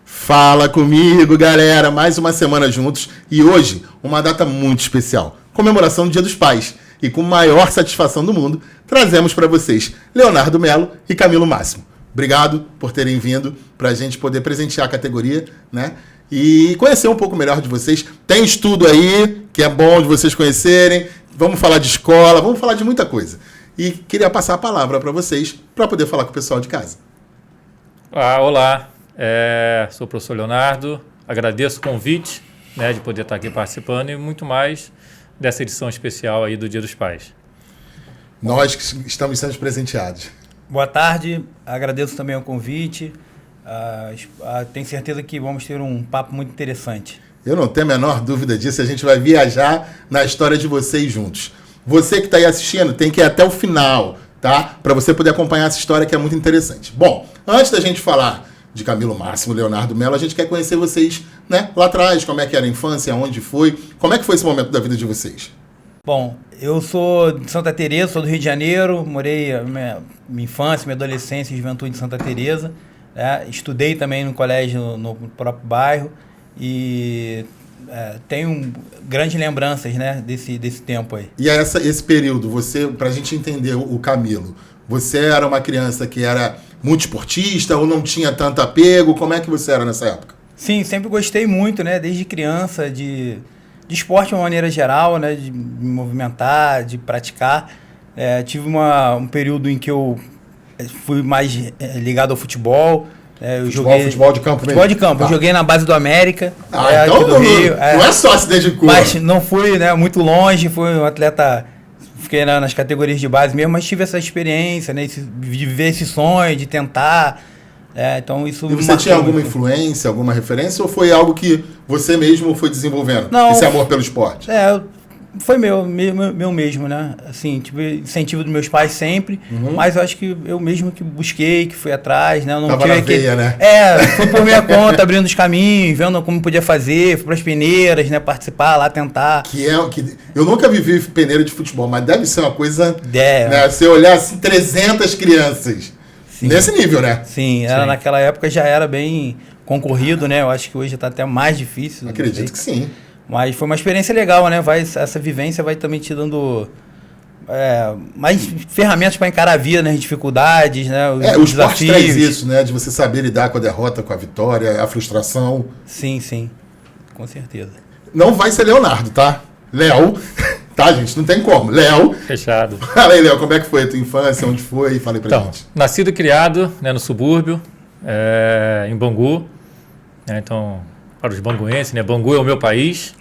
Fala comigo, galera! Mais uma semana juntos e hoje uma data muito especial, comemoração do Dia dos Pais. E com maior satisfação do mundo, trazemos para vocês Leonardo Melo e Camilo Máximo. Obrigado por terem vindo para a gente poder presentear a categoria, né? E conhecer um pouco melhor de vocês. Tem estudo aí que é bom de vocês conhecerem. Vamos falar de escola, vamos falar de muita coisa. E queria passar a palavra para vocês para poder falar com o pessoal de casa. Olá. Sou o professor Leonardo, agradeço o convite, né, de poder estar aqui participando e muito mais dessa edição especial aí do Dia dos Pais. Nós que estamos sendo presenteados. Boa tarde, agradeço também o convite, tenho certeza que vamos ter um papo muito interessante. Eu não tenho a menor dúvida disso, a gente vai viajar na história de vocês juntos. Você que está aí assistindo tem que ir até o final, tá? Para você poder acompanhar essa história que é muito interessante. Bom, antes da gente falar de Camilo Máximo, Leonardo Melo, a gente quer conhecer vocês, né, lá atrás, como é que era a infância, onde foi, como é que foi esse momento da vida de vocês? Bom, eu sou de Santa Teresa, sou do Rio de Janeiro, morei minha infância, minha adolescência e juventude em Santa Teresa, né? Estudei também no colégio no próprio bairro e tenho grandes lembranças, né, desse tempo aí. E esse período, pra gente entender o Camilo, você era uma criança que era muito esportista ou não tinha tanto apego? Como é que você era nessa época? Sim, sempre gostei muito, né, desde criança, de esporte de uma maneira geral, né, de me movimentar, de praticar. Tive um período em que eu fui mais ligado ao futebol. Futebol de campo mesmo? Futebol de campo. Tá. Eu joguei na base do América, então aqui do Rio. Não é só se dedicou. Mas não fui, né, muito longe, fui um atleta, fiquei nas categorias de base mesmo, mas tive essa experiência, né, de viver esse sonho, de tentar. Então isso. E você tinha alguma influência, alguma referência, ou foi algo que você mesmo foi desenvolvendo? Não, esse amor pelo esporte? Foi meu mesmo, né? Assim, tive incentivo dos meus pais sempre, mas eu acho que eu mesmo que busquei, que fui atrás, né? Eu não tava tive na veia, né? Fui por minha conta, abrindo os caminhos, vendo como podia fazer, fui para as peneiras, né? Participar lá, tentar. Eu nunca vivi peneira de futebol, mas deve ser uma coisa, né? Você olhar assim, 300 crianças. Sim. Nesse nível, né? Sim, naquela época já era bem concorrido, né? Eu acho que hoje está até mais difícil. Acredito que sim. Mas foi uma experiência legal, né? Essa vivência vai também te dando mais ferramentas para encarar a vida, né? As dificuldades, né? O esporte traz isso, né? De você saber lidar com a derrota, com a vitória, a frustração. Sim, com certeza. Não vai ser Leonardo, tá? Léo, tá, gente? Não tem como. Léo. Fechado. Fala aí, Léo, como é que foi a tua infância? Onde foi? Fala aí pra gente. Nascido e criado, né, no subúrbio, em Bangu. Então, para os banguenses, né? Bangu é o meu país.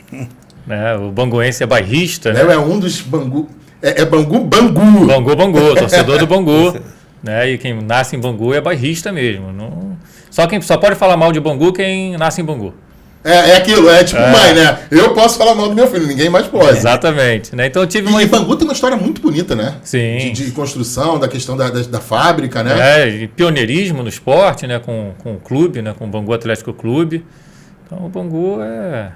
Né? O banguense é bairrista. Léo, né? É um dos Bangu. Bangu. Bangu, torcedor do Bangu. Né? E quem nasce em Bangu é bairrista mesmo. Só pode falar mal de Bangu quem nasce em Bangu. Aquilo, tipo mãe, né? Eu posso falar mal do meu filho, ninguém mais pode. Exatamente. Né? Então, E Bangu tem uma história muito bonita, né? Sim. De construção, da questão da fábrica, né? E pioneirismo no esporte, né? Com o clube, né? Com o Bangu Atlético Clube. Então, o Bangu é...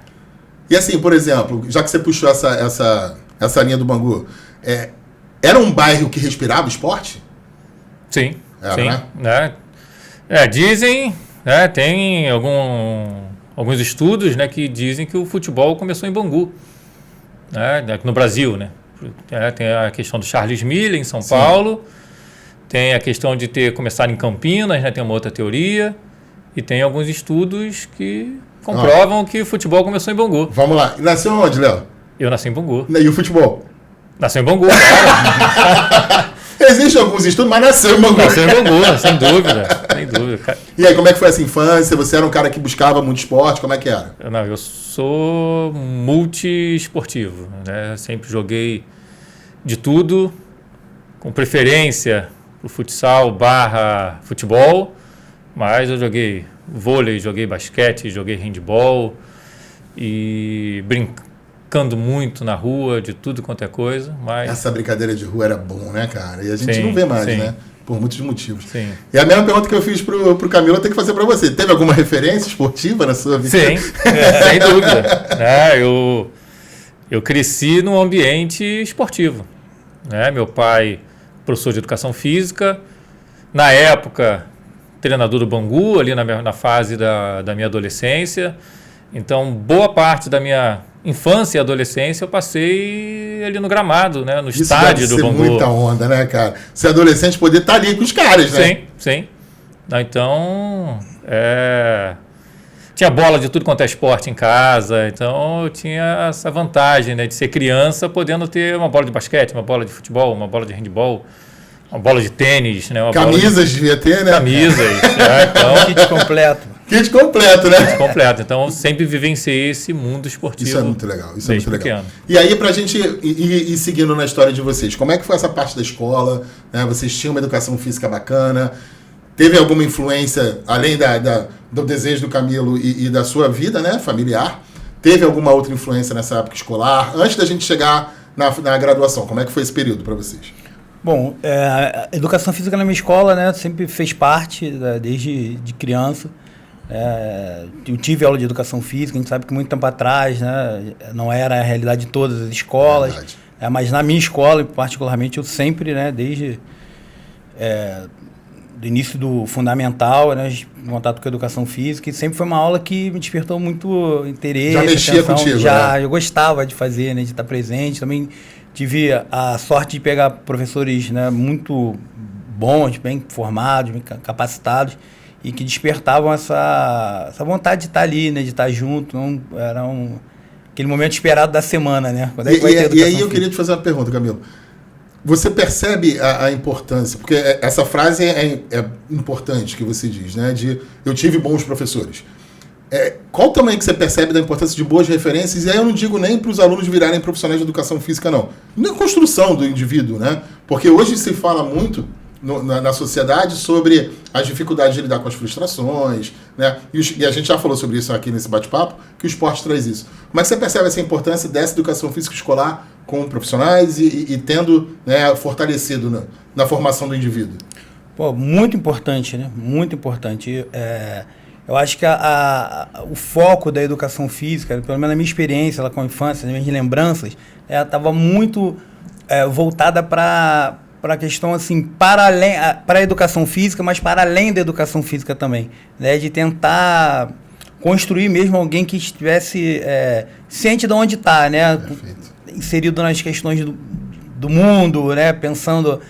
E assim, por exemplo, já que você puxou essa linha do Bangu, era um bairro que respirava esporte? Sim. Sim. Né? Dizem, né? Tem alguns estudos, né, que dizem que o futebol começou em Bangu, né, no Brasil, né? Tem a questão do Charles Miller em São Paulo, tem a questão de ter começado em Campinas, né, tem uma outra teoria, e tem alguns estudos que comprovam que o futebol começou em Bangu. Vamos lá. Nasceu onde, Léo? Eu nasci em Bangu. E o futebol? Nasceu em Bangu, cara. Existem alguns estudos, mas nasceu em Bangu. Nasceu em Bangu, sem dúvida. Cara. E aí, como é que foi essa infância? Você era um cara que buscava muito esporte? Como é que era? Eu sou multiesportivo, né? Sempre joguei de tudo, com preferência pro futsal / futebol, mas eu joguei vôlei, joguei basquete, joguei handball e brincando muito na rua, de tudo quanto é coisa. Mas... Essa brincadeira de rua era bom, né, cara? E a gente não vê mais, né? Por muitos motivos. Sim. E a mesma pergunta que eu fiz pro Camilo, eu tenho que fazer para você. Teve alguma referência esportiva na sua vida? Sim, sem dúvida. Eu cresci num ambiente esportivo. Né? Meu pai, professor de educação física. Na época, treinador do Bangu, ali na fase da minha adolescência. Então, boa parte da minha infância e adolescência eu passei ali no gramado, né? No estádio do Bangu. Muita onda, né, cara? Ser adolescente poder estar ali com os caras, né? Sim, sim. Então, tinha bola de tudo quanto é esporte em casa, então eu tinha essa vantagem, né, de ser criança, podendo ter uma bola de basquete, uma bola de futebol, uma bola de handebol, uma bola de tênis, né? Camisas devia ter, né? Camisas, então... Kit completo. Kit completo, né? Kit completo. Então, eu sempre vivenciei esse mundo esportivo. Isso é muito legal. Isso é muito legal. Pequeno. E aí, pra gente ir seguindo na história de vocês, como é que foi essa parte da escola? Né? Vocês tinham uma educação física bacana? Teve alguma influência, além do desejo do Camilo e da sua vida, né, familiar? Teve alguma outra influência nessa época escolar? Antes da gente chegar na graduação, como é que foi esse período para vocês? Bom, a educação física na minha escola, né, sempre fez parte, desde de criança. Eu tive aula de educação física, a gente sabe que muito tempo atrás, né, não era a realidade de todas as escolas, mas na minha escola, particularmente, eu sempre, né, desde do início do fundamental, né, em contato com a educação física, e sempre foi uma aula que me despertou muito interesse. Já mexia contigo, né? Eu gostava de fazer, né, de estar presente. Também tive a sorte de pegar professores, né, muito bons, bem formados, bem capacitados, e que despertavam essa vontade de estar ali, né, de estar junto. Era aquele momento esperado da semana, né? Quando é que vai ter educação aí eu queria te fazer uma pergunta, Camilo. Você percebe a importância, porque essa frase é importante que você diz, né? De eu tive bons professores. Qual o tamanho que você percebe da importância de boas referências? E aí eu não digo nem para os alunos virarem profissionais de educação física, não. Na construção do indivíduo, né? Porque hoje se fala muito na sociedade sobre as dificuldades de lidar com as frustrações, né? E a gente já falou sobre isso aqui nesse bate-papo, que o esporte traz isso. Como é que você percebe essa importância dessa educação física escolar com profissionais e tendo, né, fortalecido na formação do indivíduo? Pô, muito importante, né? Muito importante. Eu acho que o foco da educação física, pelo menos na minha experiência lá com a infância, nas minhas lembranças, estava muito voltada para a questão, assim, para a educação física, mas para além da educação física também, né? De tentar construir mesmo alguém que estivesse ciente de onde está, né? Perfeito. Inserido nas questões do mundo, né? Pensando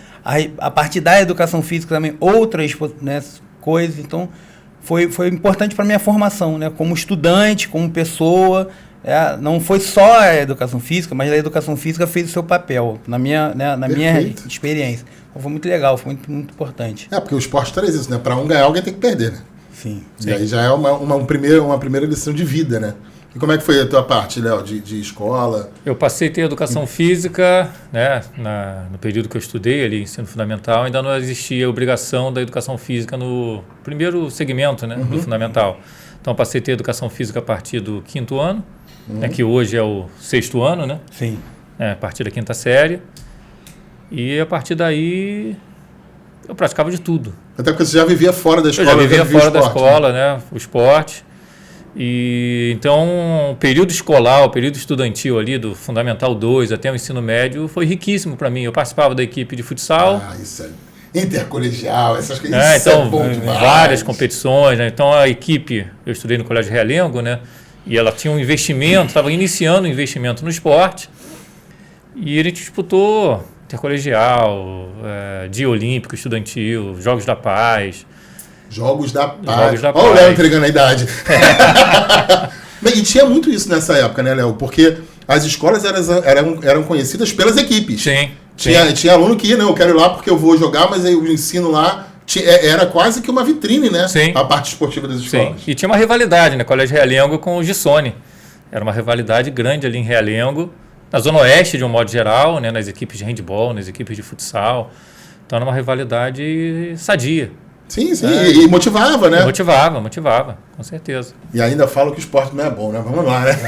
a partir da educação física também outras, né, coisas. Então, foi importante para a minha formação, né? Como estudante, como pessoa. Não foi só a educação física, mas a educação física fez o seu papel, na minha experiência. Então, foi muito legal, foi muito, muito importante. Porque o esporte traz isso, né? Para um ganhar, alguém tem que perder, né? Sim. E aí já é uma primeira lição de vida, né? E como é que foi a tua parte, Léo, de escola? Eu passei a ter educação física, né, no período que eu estudei ali, ensino fundamental, ainda não existia a obrigação da educação física no primeiro segmento, né, do fundamental. Então, eu passei a ter educação física a partir do 5º ano, né, que hoje é o 6º ano, né? Sim. A partir da 5ª série. E a partir daí, eu praticava de tudo. Até porque você já vivia fora da escola. Eu já vivia fora da escola, né, o esporte. E então, o período escolar, o período estudantil ali, do Fundamental 2 até o ensino médio, foi riquíssimo para mim. Eu participava da equipe de futsal. Isso é intercolegial, essas coisas. Então, é bom demais. Várias competições, né? Então, a equipe, eu estudei no Colégio Realengo, né? E ela tinha um investimento, estava iniciando um investimento no esporte. E ele disputou intercolegial, dia olímpico, estudantil, Jogos da Paz. Jogos da Paz. Jogos da Olha o Paz. Léo entregando a idade. E tinha muito isso nessa época, né, Léo? Porque as escolas eram conhecidas pelas equipes. Sim. Tinha aluno que ia, não, eu quero ir lá porque eu vou jogar, mas aí o ensino lá era quase que uma vitrine, né? Sim. A parte esportiva das escolas. Sim. E tinha uma rivalidade, né? Colégio Realengo com o Gissone. Era uma rivalidade grande ali em Realengo, na Zona Oeste, de um modo geral, né? Nas equipes de handball, nas equipes de futsal. Então era uma rivalidade sadia. Sim. E motivava, né? Motivava, com certeza. E ainda falo que o esporte não é bom, né? Vamos lá, né?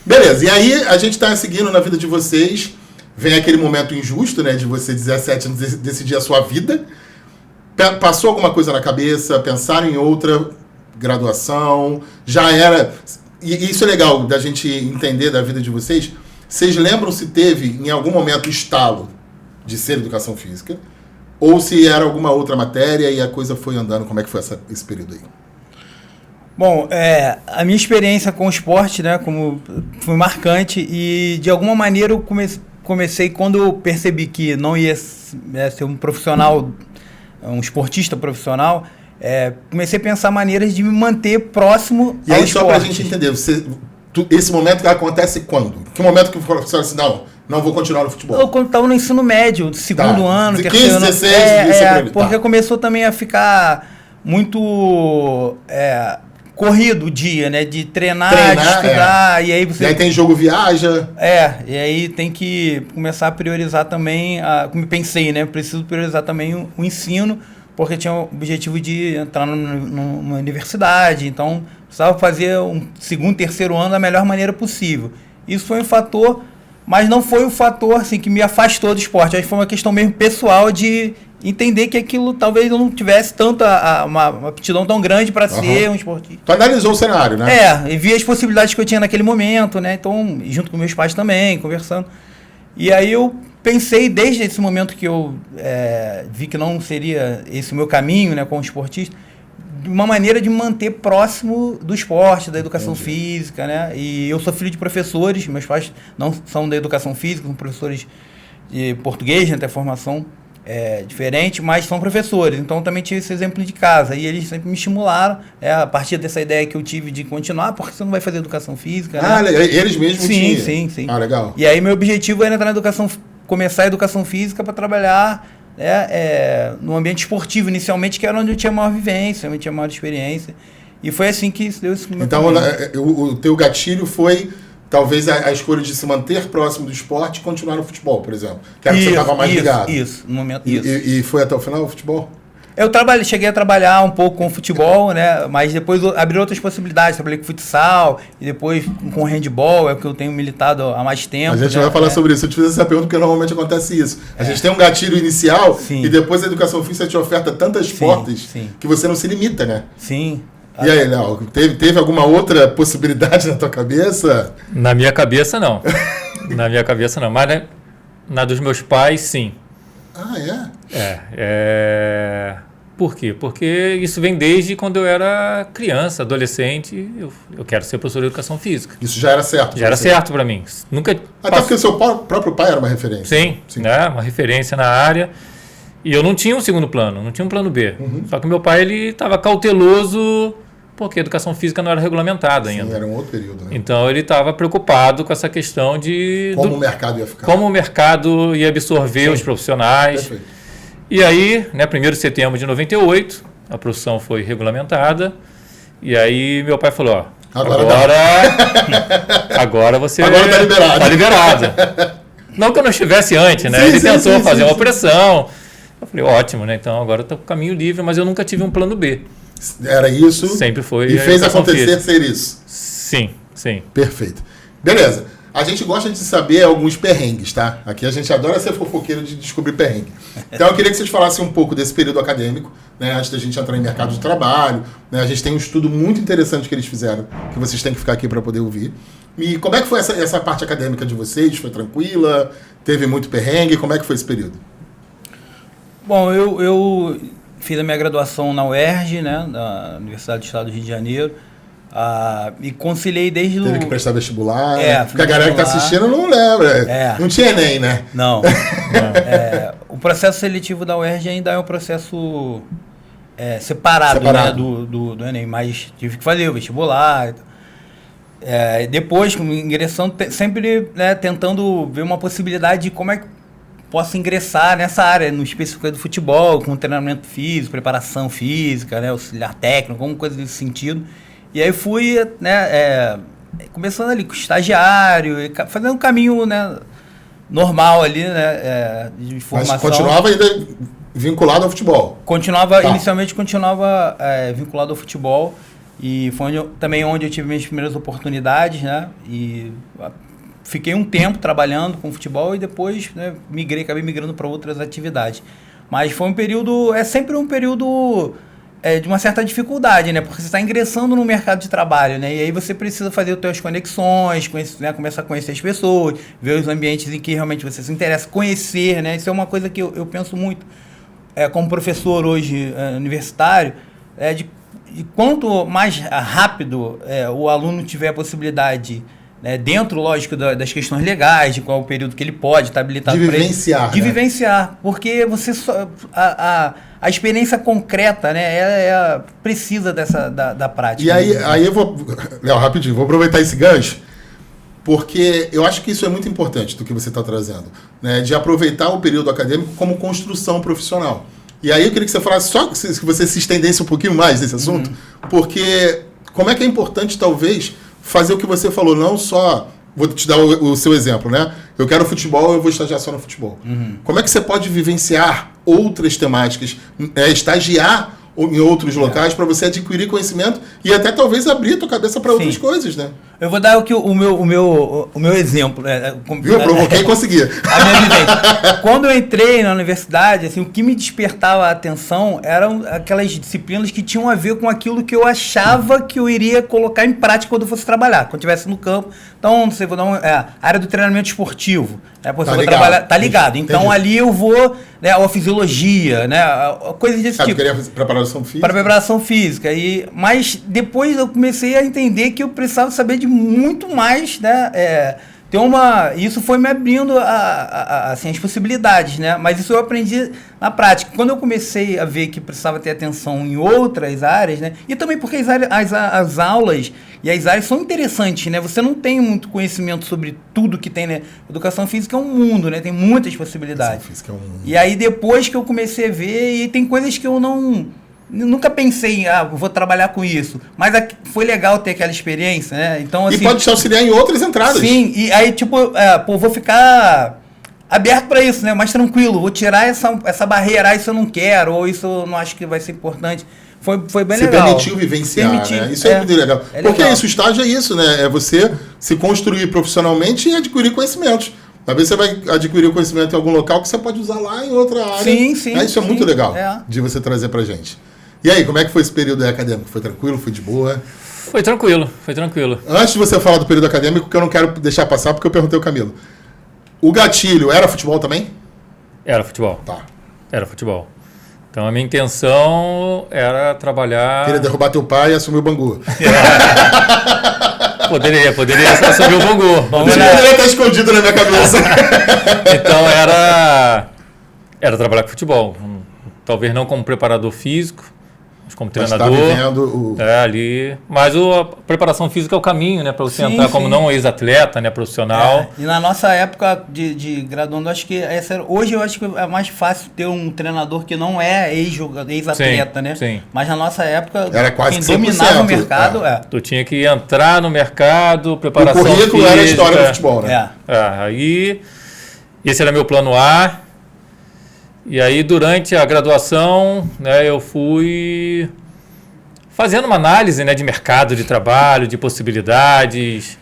Beleza, e aí a gente tá seguindo na vida de vocês. Vem aquele momento injusto, né? De você, 17 anos, decidir a sua vida. Passou alguma coisa na cabeça? Pensaram em outra graduação? Já era... E isso é legal da gente entender da vida de vocês. Vocês lembram se teve, em algum momento, o estalo de ser educação física? ou se era alguma outra matéria e a coisa foi andando. Como é que foi esse período aí? Bom, a minha experiência com o esporte, né, foi marcante e de alguma maneira eu comecei quando eu percebi que não ia ser um profissional, um esportista profissional, comecei a pensar maneiras de me manter próximo e ao aí, esporte. só pra gente entender, esse momento acontece quando? Que momento que o professor disse, não vou continuar no futebol? Eu quando estava no ensino médio, segundo ano, de terceiro 15, ano. 16, porque começou também a ficar muito corrido o dia, né? De treinar, de estudar, e aí você... E aí tem jogo viaja. E aí tem que começar a priorizar também, como pensei, né? Preciso priorizar também o ensino, porque tinha o objetivo de entrar numa universidade, então precisava fazer um segundo, terceiro ano da melhor maneira possível. Isso foi um fator, mas não foi um fator assim, que me afastou do esporte. Acho que foi uma questão mesmo pessoal de entender que aquilo talvez eu não tivesse tanta uma aptidão tão grande para ser um esportista. Tu analisou o cenário, né? E vi as possibilidades que eu tinha naquele momento, né? Então, junto com meus pais também, conversando. E aí eu pensei, desde esse momento que eu vi que não seria esse o meu caminho, né, como esportista, de uma maneira de me manter próximo do esporte, da educação física, né? E eu sou filho de professores, meus pais não são da educação física, são professores de português, né, tem formação diferente, mas são professores, então também tive esse exemplo de casa, e eles sempre me estimularam, a partir dessa ideia que eu tive de continuar, porque você não vai fazer educação física, né? Eles mesmos tinham? Sim. Legal. E aí meu objetivo era entrar na educação, começar a educação física para trabalhar no ambiente esportivo inicialmente, que era onde eu tinha maior vivência, onde eu tinha maior experiência, e foi assim que deu esse meu Então caminho. o teu gatilho foi talvez a escolha de se manter próximo do esporte e continuar no futebol, por exemplo. Que era que você estava mais ligado. No momento, E foi até o final o futebol? Eu cheguei a trabalhar um pouco com futebol, né? Mas depois abri outras possibilidades. Trabalhei com futsal e depois com handball, é o que eu tenho militado há mais tempo. A gente vai falar sobre isso. Eu te fiz essa pergunta porque normalmente acontece isso. A gente tem um gatilho inicial e depois a educação física te oferta tantas portas que você não se limita, né? Sim. E aí, Léo, teve alguma outra possibilidade na tua cabeça? Na minha cabeça, não. Na minha cabeça, não. Mas na dos meus pais, sim. Ah, Por quê? Porque isso vem desde quando eu era criança, adolescente. Eu quero ser professor de educação física. Isso já era certo? Já era certo para mim. Nunca Até porque o seu próprio pai era uma referência. Sim. Né? Uma referência na área. E eu não tinha um segundo plano, não tinha um plano B. Só que meu pai ele estava cauteloso porque a educação física não era regulamentada ainda. Sim, era um outro período, né? Então ele estava preocupado com essa questão de... Como o mercado ia ficar. Como o mercado ia absorver os profissionais. Perfeito. E aí, né, 1º de setembro de 98, a profissão foi regulamentada. E aí meu pai falou, agora você... Agora tá liberado. Tá liberado. Não que eu não estivesse antes, né? Ele tentou fazer uma pressão. Eu falei, ótimo, né? Então agora eu tô com o caminho livre, mas eu nunca tive um plano B. Era isso. Sempre foi. E fez acontecer ser isso. Sim. Perfeito. Beleza. A gente gosta de saber alguns perrengues, tá? Aqui a gente adora ser fofoqueiro de descobrir perrengue. Então eu queria que vocês falassem um pouco desse período acadêmico, né? Antes da gente entrar em mercado de trabalho, né? A gente tem um estudo muito interessante que eles fizeram, que vocês têm que ficar aqui para poder ouvir. E como é que foi essa parte acadêmica de vocês? Foi tranquila? Teve muito perrengue? Como é que foi esse período? Bom, eu fiz a minha graduação na UERJ, né, na Universidade do Estado do Rio de Janeiro, e conciliei desde Teve que prestar vestibular, porque a vestibular. galera que está assistindo não lembra. Não tinha Enem, né? Não. O processo seletivo da UERJ ainda é um processo separado. Né, do Enem, mas tive que fazer o vestibular. Depois, ingressando, sempre, né, tentando ver uma possibilidade de como é que posso ingressar nessa área, no específico do futebol, com treinamento físico, preparação física, né, auxiliar técnico, alguma coisa desse sentido. E aí fui, né, começando ali com estagiário, fazendo um caminho, né, normal ali, né, de formação. Mas continuava ainda vinculado ao futebol? Inicialmente continuava vinculado ao futebol, e foi também onde eu tive minhas primeiras oportunidades, né, e fiquei um tempo trabalhando com futebol e depois, né, acabei migrando para outras atividades. Mas foi um período, sempre um período de uma certa dificuldade, né? Porque você está ingressando no mercado de trabalho, né? E aí você precisa fazer as suas conexões, né? Começar a conhecer as pessoas, ver os ambientes em que realmente você se interessa, conhecer, né? Isso é uma coisa que eu penso muito. como professor hoje universitário, de quanto mais rápido o aluno tiver a possibilidade, dentro, lógico, das questões legais, de qual o período que ele pode estar habilitado para ele. De vivenciar, porque você a experiência concreta, ela precisa da prática. E aí eu vou... Léo, rapidinho, vou aproveitar esse gancho, porque eu acho que isso é muito importante do que você está trazendo, né? De aproveitar o período acadêmico como construção profissional. E aí eu queria que você falasse, só que você se estendesse um pouquinho mais nesse assunto, porque como é que é importante, talvez, fazer o que você falou, não só... Vou te dar o seu exemplo, né? Eu quero futebol, eu vou estagiar só no futebol. Como é que você pode vivenciar outras temáticas, estagiar em outros locais para você adquirir conhecimento e até talvez abrir a tua cabeça para outras coisas, né? Eu vou dar o meu exemplo. Viu? Eu provoquei e consegui. A minha vivência. Quando eu entrei na universidade, assim, o que me despertava a atenção eram aquelas disciplinas que tinham a ver com aquilo que eu achava que eu iria colocar em prática quando eu fosse trabalhar, quando estivesse no campo. Então, você vou dar a área do treinamento esportivo. Tá ligado. Então, entendi. Ali eu vou, a fisiologia, coisas desse tipo. Eu queria fazer preparação física. Para preparação física. Mas depois eu comecei a entender que eu precisava saber de muito mais, isso foi me abrindo assim, as possibilidades, mas isso eu aprendi na prática. Quando eu comecei a ver que precisava ter atenção em outras áreas, e também porque as aulas e as áreas são interessantes, Você não tem muito conhecimento sobre tudo que tem, Educação física é um mundo, Tem muitas possibilidades. Educação física é um mundo. E aí depois que eu comecei a ver, e tem coisas que eu nunca pensei em, vou trabalhar com isso. Mas foi legal ter aquela experiência, Então, assim, e pode te auxiliar em outras entradas. Sim, e aí, vou ficar aberto para isso, mais tranquilo. Vou tirar essa barreira, isso eu não quero, ou isso eu não acho que vai ser importante. Foi bem legal. Você permitiu vivenciar, Isso é muito legal. Porque isso, o estágio é isso, É você se construir profissionalmente e adquirir conhecimentos. Às vezes você vai adquirir o conhecimento em algum local que você pode usar lá em outra área. Sim. Isso é muito legal de você trazer pra gente. E aí, como é que foi esse período acadêmico? Foi tranquilo? Foi de boa? Foi tranquilo. Antes de você falar do período acadêmico, que eu não quero deixar passar, porque eu perguntei ao Camilo. O gatilho era futebol também? Era futebol. Tá. Era futebol. Então a minha intenção era trabalhar... Queria derrubar teu pai e assumir o Bangu. Poderia assumir o Bangu. Poderia estar escondido na minha cabeça. Então era trabalhar com futebol. Talvez não como preparador físico, mas como treinador. Mas tá vivendo ali. Mas a preparação física é o caminho, para você entrar como não ex-atleta, profissional. E na nossa época de graduando, acho que hoje eu acho que é mais fácil ter um treinador que não é ex-atleta, Sim. Mas na nossa época, era quase quem dominava o mercado Tu tinha que entrar no mercado, preparação física. O currículo era a história do futebol, Aí, esse era meu plano A. E aí, durante a graduação, eu fui fazendo uma análise de mercado de trabalho, de possibilidades,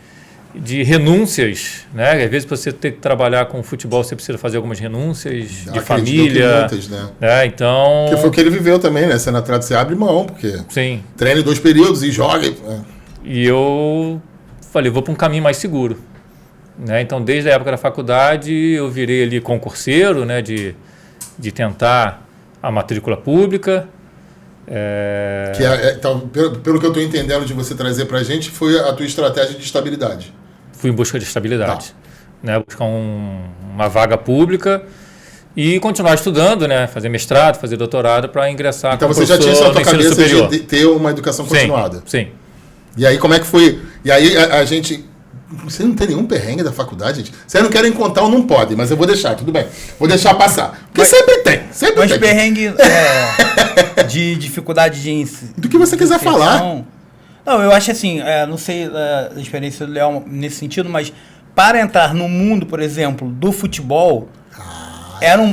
de renúncias. Às vezes, para você ter que trabalhar com futebol, você precisa fazer algumas renúncias de família. Muitas, então... Que foi o que ele viveu também, Sendo atleta, você abre mão, porque Sim. treina em 2 períodos e joga. E eu falei, vou para um caminho mais seguro. Então, desde a época da faculdade, eu virei ali concurseiro, de tentar a matrícula pública. Então, pelo que eu estou entendendo de você trazer para a gente, foi a tua estratégia de estabilidade. Fui em busca de estabilidade. Buscar uma vaga pública e continuar estudando, fazer mestrado, fazer doutorado para ingressar então como você já tinha isso na tua cabeça superior. De ter uma educação continuada. Sim. E aí como é que foi? E aí a gente... Você não tem nenhum perrengue da faculdade, gente? Vocês não querem contar ou não podem, mas eu vou deixar, tudo bem. Vou deixar passar. Porque sempre tem. Mas perrengue de dificuldade de do que você quiser falar. Não, eu acho assim, não sei a experiência do Léo nesse sentido, mas para entrar no mundo, por exemplo, do futebol,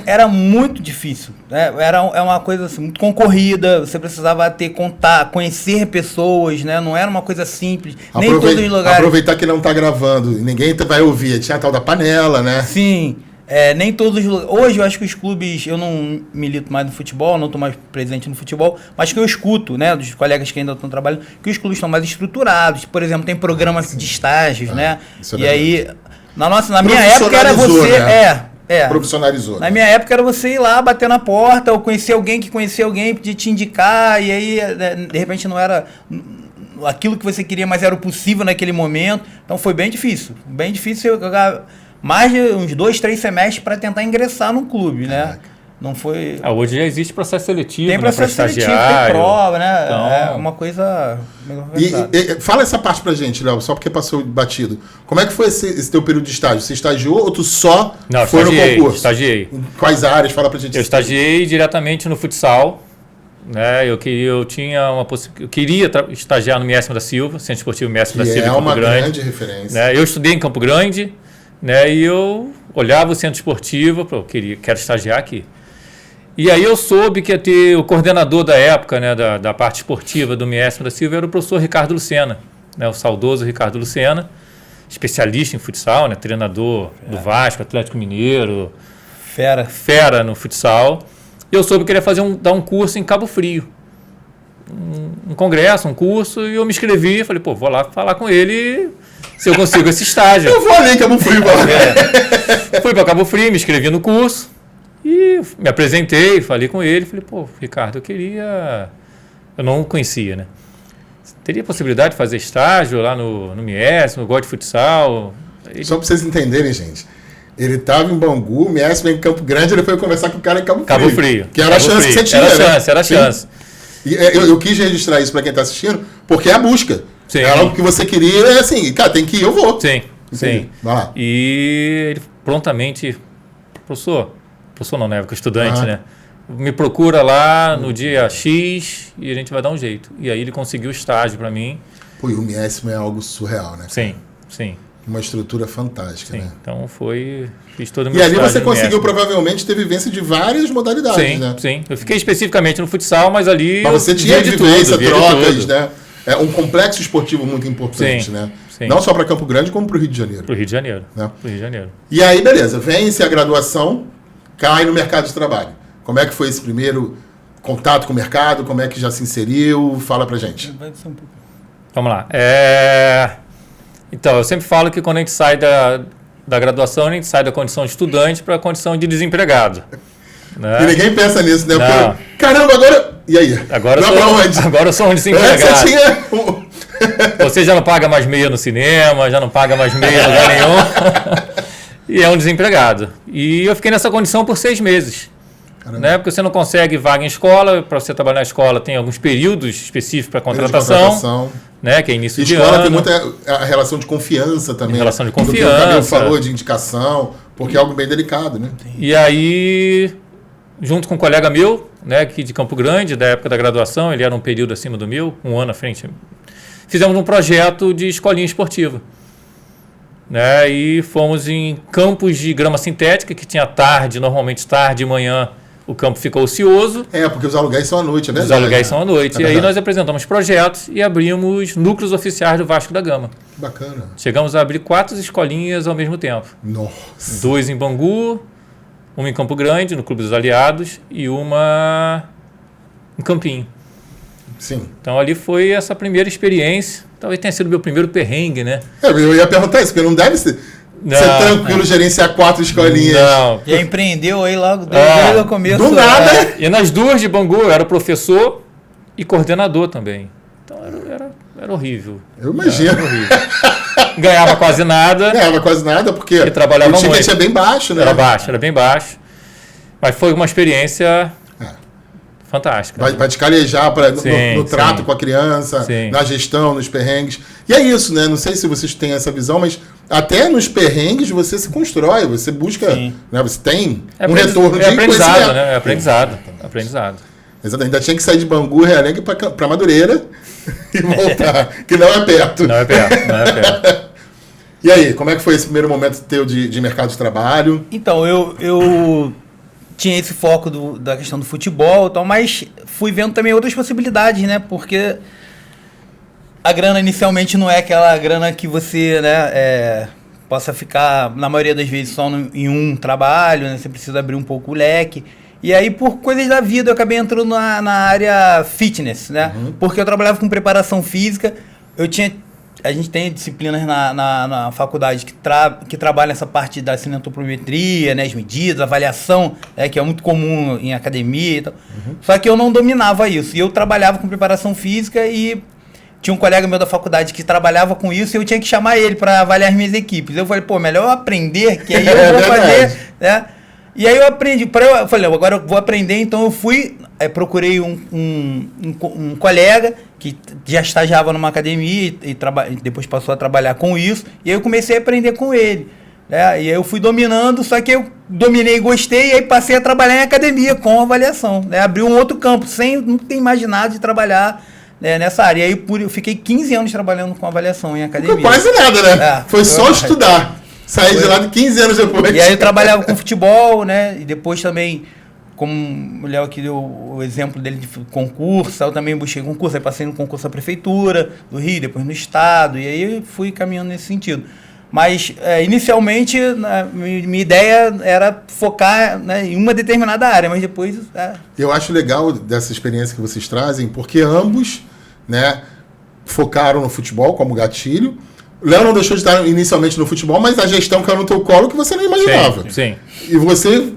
era muito difícil. Era uma coisa assim, muito concorrida, você precisava conhecer pessoas, não era uma coisa simples. Nem todos os lugares. Aproveitar que não está gravando, ninguém vai ouvir. Tinha a tal da panela, Sim. Nem todos os lugares. Hoje eu acho que os clubes, eu não milito mais no futebol, não estou mais presente no futebol, mas que eu escuto, dos colegas que ainda estão trabalhando, que os clubes estão mais estruturados. Por exemplo, tem programas de estágios, Isso é e verdade. aí, na minha época era você... profissionalizou. Na minha época era você ir lá, bater na porta, ou conhecer alguém que conhecia alguém, podia te indicar, e aí, de repente, não era aquilo que você queria, mas era o possível naquele momento. Então foi bem difícil. Bem difícil eu jogar mais de uns 2, 3 semestres para tentar ingressar num clube, né? Não foi... Hoje já existe processo seletivo, tem processo seletivo, tem prova, né? Então... É uma coisa... E fala essa parte pra gente, Léo, só porque passou batido. Como é que foi esse teu período de estágio? Você estagiou ou tu só foi no concurso? Estagiei. Quais áreas? Fala pra gente. Eu estagiei diretamente no futsal. Né? Eu queria estagiar no Miésimo da Silva, Centro Esportivo Miésimo da Silva em Campo uma Grande. Grande referência. Né? Eu estudei em Campo Grande, né? E eu olhava o Centro Esportivo, quero estagiar aqui. E aí eu soube que ia ter o coordenador da época, né, da parte esportiva do Miésimo da Silva, era o professor Ricardo Lucena, né, o saudoso Ricardo Lucena, especialista em futsal, né, treinador do Vasco, Atlético Mineiro. Fera no futsal. E eu soube que ele ia dar um curso em Cabo Frio. Um congresso, um curso, e eu me inscrevi, falei, vou lá falar com ele se eu consigo esse estágio. Eu vou ali em Cabo Frio. Fui para Cabo Frio, me inscrevi no curso, e me apresentei, falei com ele, falei, Ricardo, eu não o conhecia, né? Teria possibilidade de fazer estágio lá no Miésimo, eu gosto de futsal. Só para vocês entenderem, gente. Ele estava em Bangu, Miésimo em Campo Grande, ele foi conversar com o cara em Cabo Frio. Que era a chance que você tinha. Era a chance. E eu quis registrar isso para quem está assistindo, porque é a busca. Sim. É algo que você queria, é assim, cara, tem que ir, eu vou. Sim. Vai lá. E ele prontamente, professor não, né? Porque estudante, né? Me procura lá no dia X e a gente vai dar um jeito. E aí ele conseguiu estágio para mim. E o Miésimo é algo surreal, né? Sim. Uma estrutura fantástica, né? Então fiz todo o meu estágio. E ali você conseguiu provavelmente ter vivência de várias modalidades, né? Sim. Eu fiquei especificamente no futsal, mas ali... Mas você tinha vivência, trocas, né? É um complexo esportivo muito importante, né? Sim. Não só para Campo Grande, como para o Rio de Janeiro. Para o Rio de Janeiro. Né? Pro Rio de Janeiro. E aí, beleza, vence a graduação, cai no mercado de trabalho. Como é que foi esse primeiro contato com o mercado? Como é que já se inseriu? Fala pra gente. Vamos lá. Então, eu sempre falo que quando a gente sai da graduação, a gente sai da condição de estudante para a condição de desempregado. Né? E ninguém pensa nisso, né? Não. Caramba, agora... E aí? Agora eu sou um desempregado. Você já não paga mais meia no cinema, já não paga mais meia em lugar nenhum. E é um desempregado. E eu fiquei nessa condição por 6 meses. Né? Porque você não consegue vaga em escola. Para você trabalhar na escola tem alguns períodos específicos para contratação. Né? Que é início de ano. Escola tem muita a relação de confiança também. Relação de confiança. Do que o Camilo falou, de indicação, porque é algo bem delicado, né? E aí, junto com um colega meu, né, aqui de Campo Grande, da época da graduação, ele era um período acima do meu, um ano à frente, fizemos um projeto de escolinha esportiva. Né, e fomos em campos de grama sintética, que tinha normalmente tarde e manhã, o campo ficou ocioso. Porque os aluguéis são à noite, né? Os aluguéis são à noite. E aí nós apresentamos projetos e abrimos núcleos oficiais do Vasco da Gama. Bacana. Chegamos a abrir 4 escolinhas ao mesmo tempo. Nossa. 2 em Bangu, uma em Campo Grande, no Clube dos Aliados, e uma em Campinho. Sim. Então ali foi essa primeira experiência. Talvez tenha sido meu primeiro perrengue, né? Eu ia perguntar isso, porque não deve ser tranquilo gerenciar 4 escolinhas. Não. E empreendeu aí logo desde o começo. Do nada. E nas 2 de Bangu eu era professor e coordenador também. Então era horrível. Eu imagino. Era horrível. Ganhava quase nada. Porque trabalhava o ticket muito. é bem baixo, né? Era bem baixo. Mas foi uma experiência fantástica. Vai te calejar no trato com a criança, na gestão, nos perrengues. E é isso, né? Não sei se vocês têm essa visão, mas até nos perrengues você se constrói, você busca, né? Você tem um retorno de aprendizado, né? É aprendizado. Exatamente. Ainda tinha que sair de Bangu, Realengue para Madureira e voltar, que não é perto. Não é perto. E aí, como é que foi esse primeiro momento teu de mercado de trabalho? Então, eu tinha esse foco da questão do futebol e tal, mas fui vendo também outras possibilidades, né? Porque a grana inicialmente não é aquela grana que você, né, possa ficar, na maioria das vezes, só em um trabalho, né? Você precisa abrir um pouco o leque. E aí, por coisas da vida, eu acabei entrando na área fitness, né? Porque eu trabalhava com preparação física, eu tinha a gente tem disciplinas na faculdade que trabalham essa parte da cineantropometria, né, as medidas, avaliação, que é muito comum em academia e tal. Só que eu não dominava isso. E eu trabalhava com preparação física e tinha um colega meu da faculdade que trabalhava com isso e eu tinha que chamar ele para avaliar as minhas equipes. Eu falei, pô, melhor eu aprender, que aí eu vou fazer, né? E aí eu aprendi, eu falei, agora eu vou aprender, então eu fui, procurei um colega que já estagiava numa academia e depois passou a trabalhar com isso, e aí eu comecei a aprender com ele. E aí eu fui dominando, só que eu dominei e gostei, e aí passei a trabalhar em academia com avaliação. Abri um outro campo, sem não ter imaginado de trabalhar nessa área. E aí eu fiquei 15 anos trabalhando com avaliação em academia. Quase nada, né? Foi só estudar. Saí de lá de 15 anos depois. E aí eu trabalhava com futebol, né? E depois também, como o Léo aqui deu o exemplo dele de concurso, eu também busquei concurso, aí passei no concurso da Prefeitura do Rio, depois no Estado, e aí fui caminhando nesse sentido. Mas, inicialmente, minha ideia era focar, né, em uma determinada área, mas depois... Eu acho legal dessa experiência que vocês trazem, porque ambos, né, focaram no futebol como gatilho. O Léo não deixou de estar inicialmente no futebol, mas a gestão caiu no teu colo que você não imaginava. Sim. E você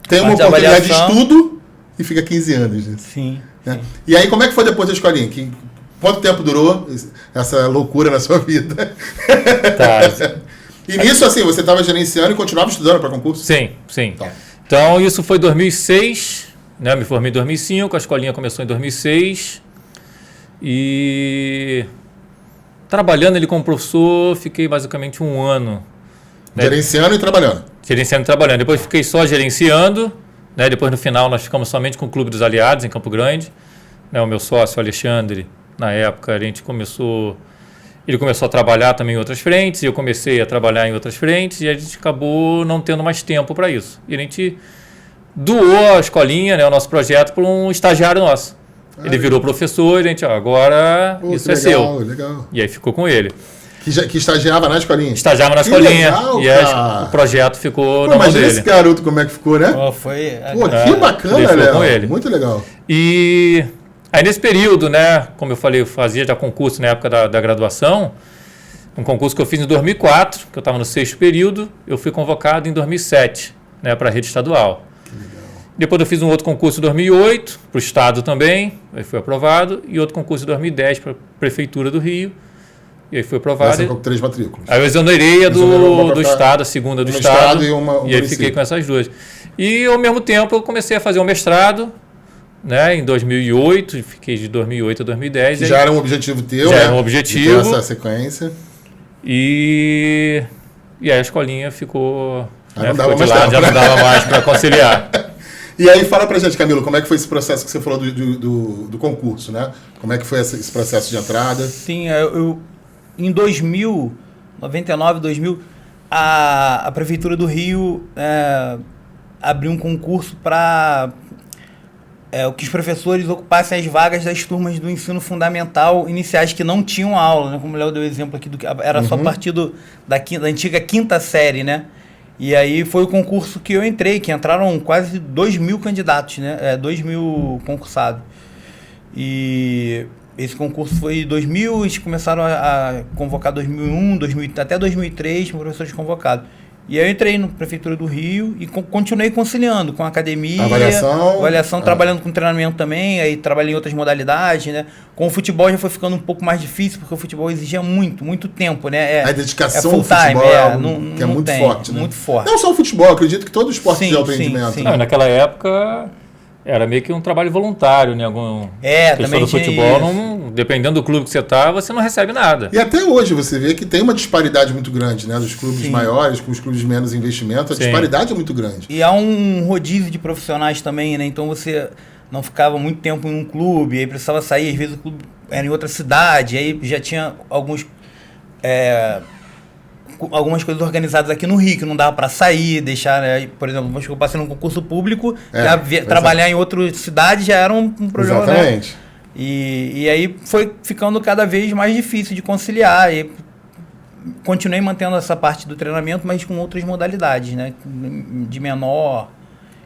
tem uma oportunidade de estudo e fica 15 anos nisso. Sim, né? E aí, como é que foi depois da escolinha? Quanto tempo durou essa loucura na sua vida? Tá. E nisso, assim, você estava gerenciando e continuava estudando para concurso? Sim. Tá. Então, isso foi 2006, né? Eu me formei em 2005, a escolinha começou em 2006. E... trabalhando ele como professor, fiquei basicamente um ano. Né? Gerenciando e trabalhando? Gerenciando e trabalhando. Depois fiquei só gerenciando. Né? Depois, no final, nós ficamos somente com o Clube dos Aliados, em Campo Grande. Né? O meu sócio, Alexandre, na época, ele começou a trabalhar também em outras frentes, e eu comecei a trabalhar em outras frentes, e a gente acabou não tendo mais tempo para isso. E a gente doou a escolinha, né, o nosso projeto, para um estagiário nosso. Ele virou professor e a gente, agora isso é seu. Legal. E aí ficou com ele. Que estagiava na escolinha? Estagiava na escolinha. Legal, e aí, o projeto ficou na mão dele. Imagina esse garoto como é que ficou, né? Que bacana, Léo. Muito legal. E aí nesse período, né, como eu falei, eu fazia já concurso na época da graduação, um concurso que eu fiz em 2004, que eu estava no 6º período, eu fui convocado em 2007, né, para a rede estadual. Depois eu fiz um outro concurso em 2008, para o Estado também, aí foi aprovado, e outro concurso em 2010 para a Prefeitura do Rio, e aí foi aprovado. Essa com 3 matrículas. Aí eu exonerei a do Estado, a segunda do Estado, e aí fiquei com essas duas. E ao mesmo tempo eu comecei a fazer um mestrado, né, em 2008, fiquei de 2008 a 2010. Que já era um objetivo teu, já era um objetivo. De ter essa sequência. E aí a escolinha ficou... Né, não dava mais já não dava mais para conciliar. E aí fala pra gente, Camilo, como é que foi esse processo que você falou do concurso, né? Como é que foi esse processo de entrada? Sim, em 99, 2000, a Prefeitura do Rio abriu um concurso para que os professores ocupassem as vagas das turmas do ensino fundamental iniciais que não tinham aula, né? Como o Léo deu exemplo aqui, era só a partir da antiga 5ª série, né? E aí foi o concurso que eu entrei, que entraram quase 2.000 candidatos, né? 2.000 concursados. E esse concurso foi em 2000, eles começaram a convocar 2001, até 2003, professores convocados. E aí eu entrei na Prefeitura do Rio e continuei conciliando com a academia, avaliação trabalhando com treinamento também, aí trabalhei em outras modalidades, né? Com o futebol já foi ficando um pouco mais difícil, porque o futebol exigia muito tempo, né? A dedicação ao futebol é muito forte, né? Muito forte. Não só o futebol, acredito que todo esporte de alto rendimento. Sim. Naquela época era meio que um trabalho voluntário, né? Algum também do futebol, dependendo do clube que você está, você não recebe nada. E até hoje você vê que tem uma disparidade muito grande, né? Dos clubes maiores com os clubes de menos investimento, a disparidade é muito grande. E há um rodízio de profissionais também, né? Então você não ficava muito tempo em um clube, aí precisava sair, às vezes o clube era em outra cidade, aí já tinha algumas coisas organizadas aqui no Rio, que não dava para sair, deixar, né? Por exemplo, eu passei num concurso público, trabalhar em outra cidade já era um problema. Exatamente. Né? E aí foi ficando cada vez mais difícil de conciliar. E continuei mantendo essa parte do treinamento, mas com outras modalidades, né? De menor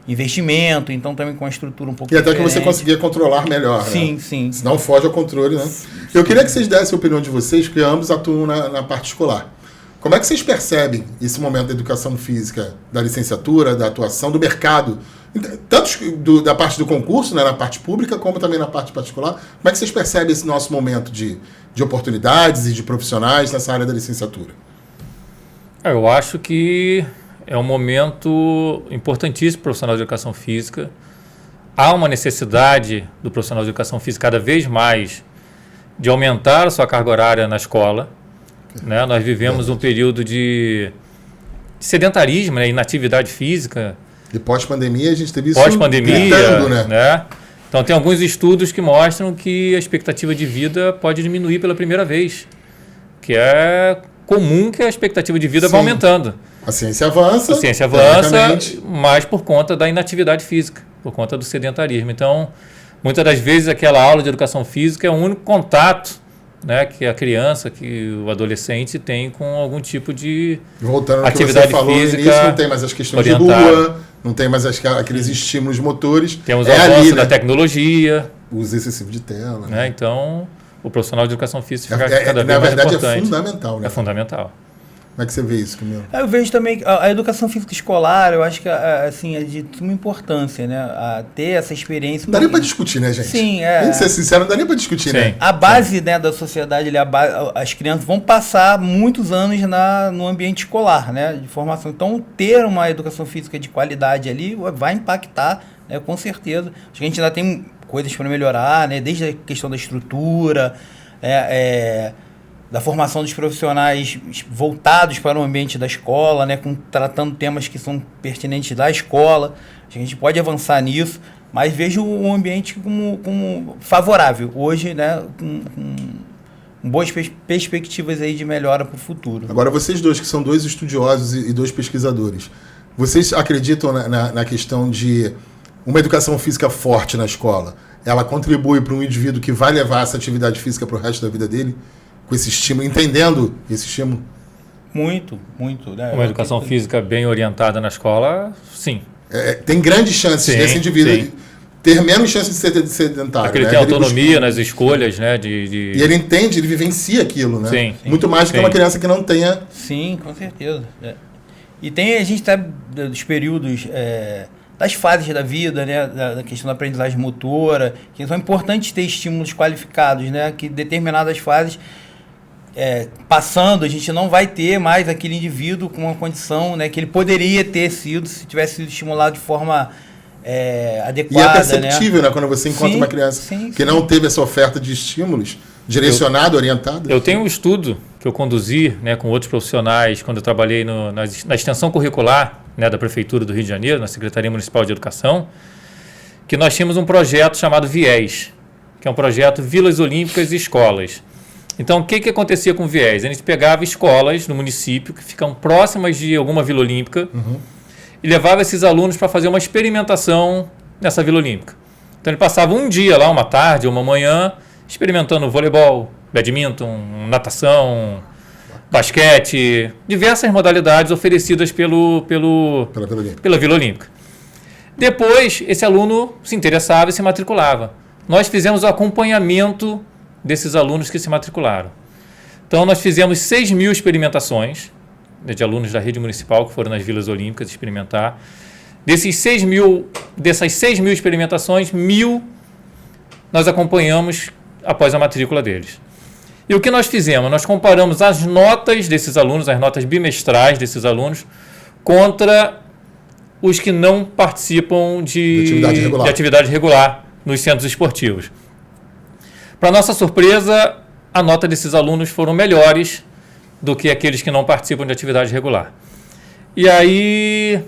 investimento, então também com uma estrutura um pouco E até que diferente. você conseguia controlar melhor, Sim, né? sim. Senão foge ao controle, né? Eu queria que vocês dessem a opinião de vocês, porque ambos atuam na parte escolar. Como é que vocês percebem esse momento da educação física, da licenciatura, da atuação, do mercado, tanto da parte do concurso, né, na parte pública, como também na parte particular? Como é que vocês percebem esse nosso momento de oportunidades e de profissionais nessa área da licenciatura? Eu acho que é um momento importantíssimo para o profissional de educação física. Há uma necessidade do profissional de educação física cada vez mais de aumentar a sua carga horária na escola. Né? Nós vivemos um período de sedentarismo, né? Inatividade física. E pós-pandemia a gente teve isso Pós-pandemia, gritando, né? Então tem alguns estudos que mostram que a expectativa de vida pode diminuir pela primeira vez. Que é comum que a expectativa de vida vá aumentando. A ciência avança. A ciência avança, mas por conta da inatividade física, por conta do sedentarismo. Então, muitas das vezes aquela aula de educação física é o único contato, né, que a criança, que o adolescente tem com algum tipo de Voltando ao atividade que você falou física. no início, não tem mais as questões orientada. de rua, não tem mais aqueles estímulos motores. Temos o ali, avanço né? da tecnologia. O uso excessivo de tela. Né? Então, o profissional de educação física fica cada vez na mais verdade importante. é fundamental, né? É fundamental. Como é que você vê isso, Camilo? Eu vejo também a educação física escolar, eu acho que assim, é de suma importância, né? Ter essa experiência. Não dá nem pra discutir, né, gente? Sim, Tem que ser sincero, não dá nem pra discutir, Sim. né? A base, né, da sociedade, as crianças vão passar muitos anos no ambiente escolar, né, de formação. Então, ter uma educação física de qualidade ali vai impactar, né, com certeza. Acho que a gente ainda tem coisas para melhorar, né, desde a questão da estrutura, da formação dos profissionais voltados para o ambiente da escola, né, tratando temas que são pertinentes da escola. Acho que a gente pode avançar nisso, mas vejo o ambiente como favorável hoje, né, com boas perspectivas aí de melhora para o futuro. Agora, vocês dois, que são dois estudiosos e dois pesquisadores, vocês acreditam na questão de uma educação física forte na escola? Ela contribui para um indivíduo que vai levar essa atividade física para o resto da vida dele? Com esse estímulo, entendendo esse estímulo? Muito, muito. Né? Uma educação física bem orientada na escola, sim. Tem grandes chances desse indivíduo ter menos chances de ser sedentário. Porque ele tem autonomia nas escolhas, né? E ele entende, ele vivencia aquilo, né? Sim. Muito mais do que uma criança que não tenha... Sim, com certeza. E a gente tá dos períodos... das fases da vida, né, da questão da aprendizagem motora, que são importantes ter estímulos qualificados, né, que determinadas fases passando, a gente não vai ter mais aquele indivíduo com uma condição, né, que ele poderia ter sido se tivesse sido estimulado de forma adequada. E é perceptível, né, quando você encontra uma criança que não teve essa oferta de estímulos direcionada, orientada. Eu tenho um estudo que eu conduzi, né, com outros profissionais quando eu trabalhei na extensão curricular, né, da Prefeitura do Rio de Janeiro, na Secretaria Municipal de Educação, que nós tínhamos um projeto chamado VIES, que é um projeto Vilas Olímpicas e Escolas. Então, o que acontecia com o VIES? A gente pegava escolas no município que ficam próximas de alguma Vila Olímpica e levava esses alunos para fazer uma experimentação nessa Vila Olímpica. Então, ele passava um dia lá, uma tarde ou uma manhã, experimentando voleibol, badminton, natação, basquete, diversas modalidades oferecidas pela Vila Olímpica. Depois, esse aluno se interessava e se matriculava. Nós fizemos o acompanhamento desses alunos que se matricularam. Então, nós fizemos 6.000 experimentações de alunos da rede municipal que foram nas Vilas Olímpicas experimentar. Dessas 6.000 experimentações, 1.000 nós acompanhamos após a matrícula deles. E o que nós fizemos? Nós comparamos as notas desses alunos, as notas bimestrais desses alunos, contra os que não participam de atividade regular nos centros esportivos. Para nossa surpresa, a nota desses alunos foram melhores do que aqueles que não participam de atividade regular. E aí,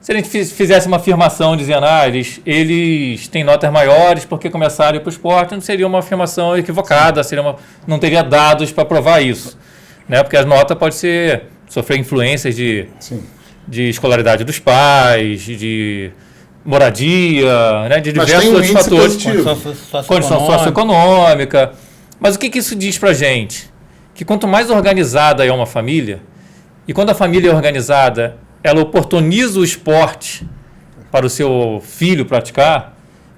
se a gente fizesse uma afirmação dizendo eles têm notas maiores porque começaram a ir para o esporte, não seria uma afirmação equivocada, não teria dados para provar isso. Né? Porque as notas podem sofrer influências de escolaridade dos pais, de moradia, né? De diversos outros fatores. Condição socioeconômica. Mas o que isso diz para a gente? Que quanto mais organizada é uma família, e quando a família é organizada, ela oportuniza o esporte para o seu filho praticar,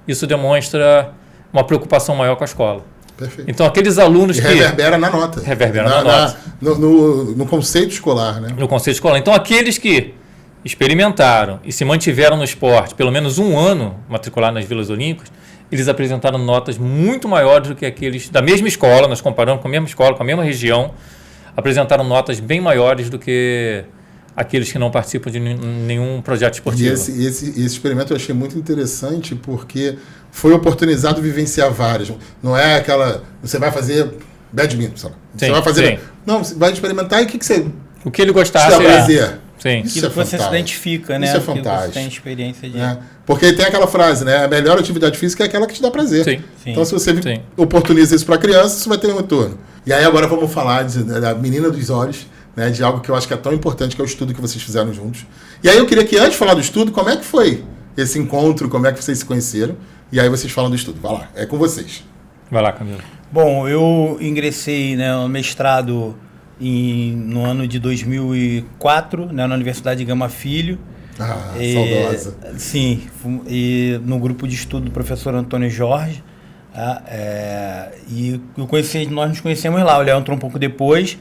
isso demonstra uma preocupação maior com a escola. Perfeito. Então, aqueles alunos e reverbera na nota. Reverbera na nota. No conceito escolar, né? No conceito escolar. Então, aqueles que experimentaram e se mantiveram no esporte pelo menos um ano matriculado nas Vilas Olímpicas, eles apresentaram notas muito maiores do que aqueles da mesma escola, nós comparamos com a mesma escola, com a mesma região, apresentaram notas bem maiores do que aqueles que não participam de nenhum projeto esportivo. E esse experimento eu achei muito interessante porque foi oportunizado vivenciar várias. Não é aquela... Você vai fazer badminton, sei lá. Você vai fazer... Sim. Não, você vai experimentar e o que você... O que ele gostasse... Te dá prazer. Sim. Isso Aquilo que você se identifica, né? Isso é Aquilo fantástico. que você tem experiência de... Porque tem aquela frase, né? A melhor atividade física é aquela que te dá prazer. Sim. Então, se você oportuniza isso para a criança, isso vai ter um retorno. E aí, agora vamos falar da menina dos olhos, né? De algo que eu acho que é tão importante, que é o estudo que vocês fizeram juntos. E aí, eu queria que, antes de falar do estudo, como é que foi esse encontro, como é que vocês se conheceram? E aí, vocês falam do estudo. Vai lá, é com vocês. Vai lá, Camilo. Bom, eu ingressei, né, no mestrado no ano de 2004, né, na Universidade de Gama Filho. Saudosa. Sim, e no grupo de estudo do professor Antônio Jorge. E nós nos conhecemos lá. O Léo entrou um pouco depois.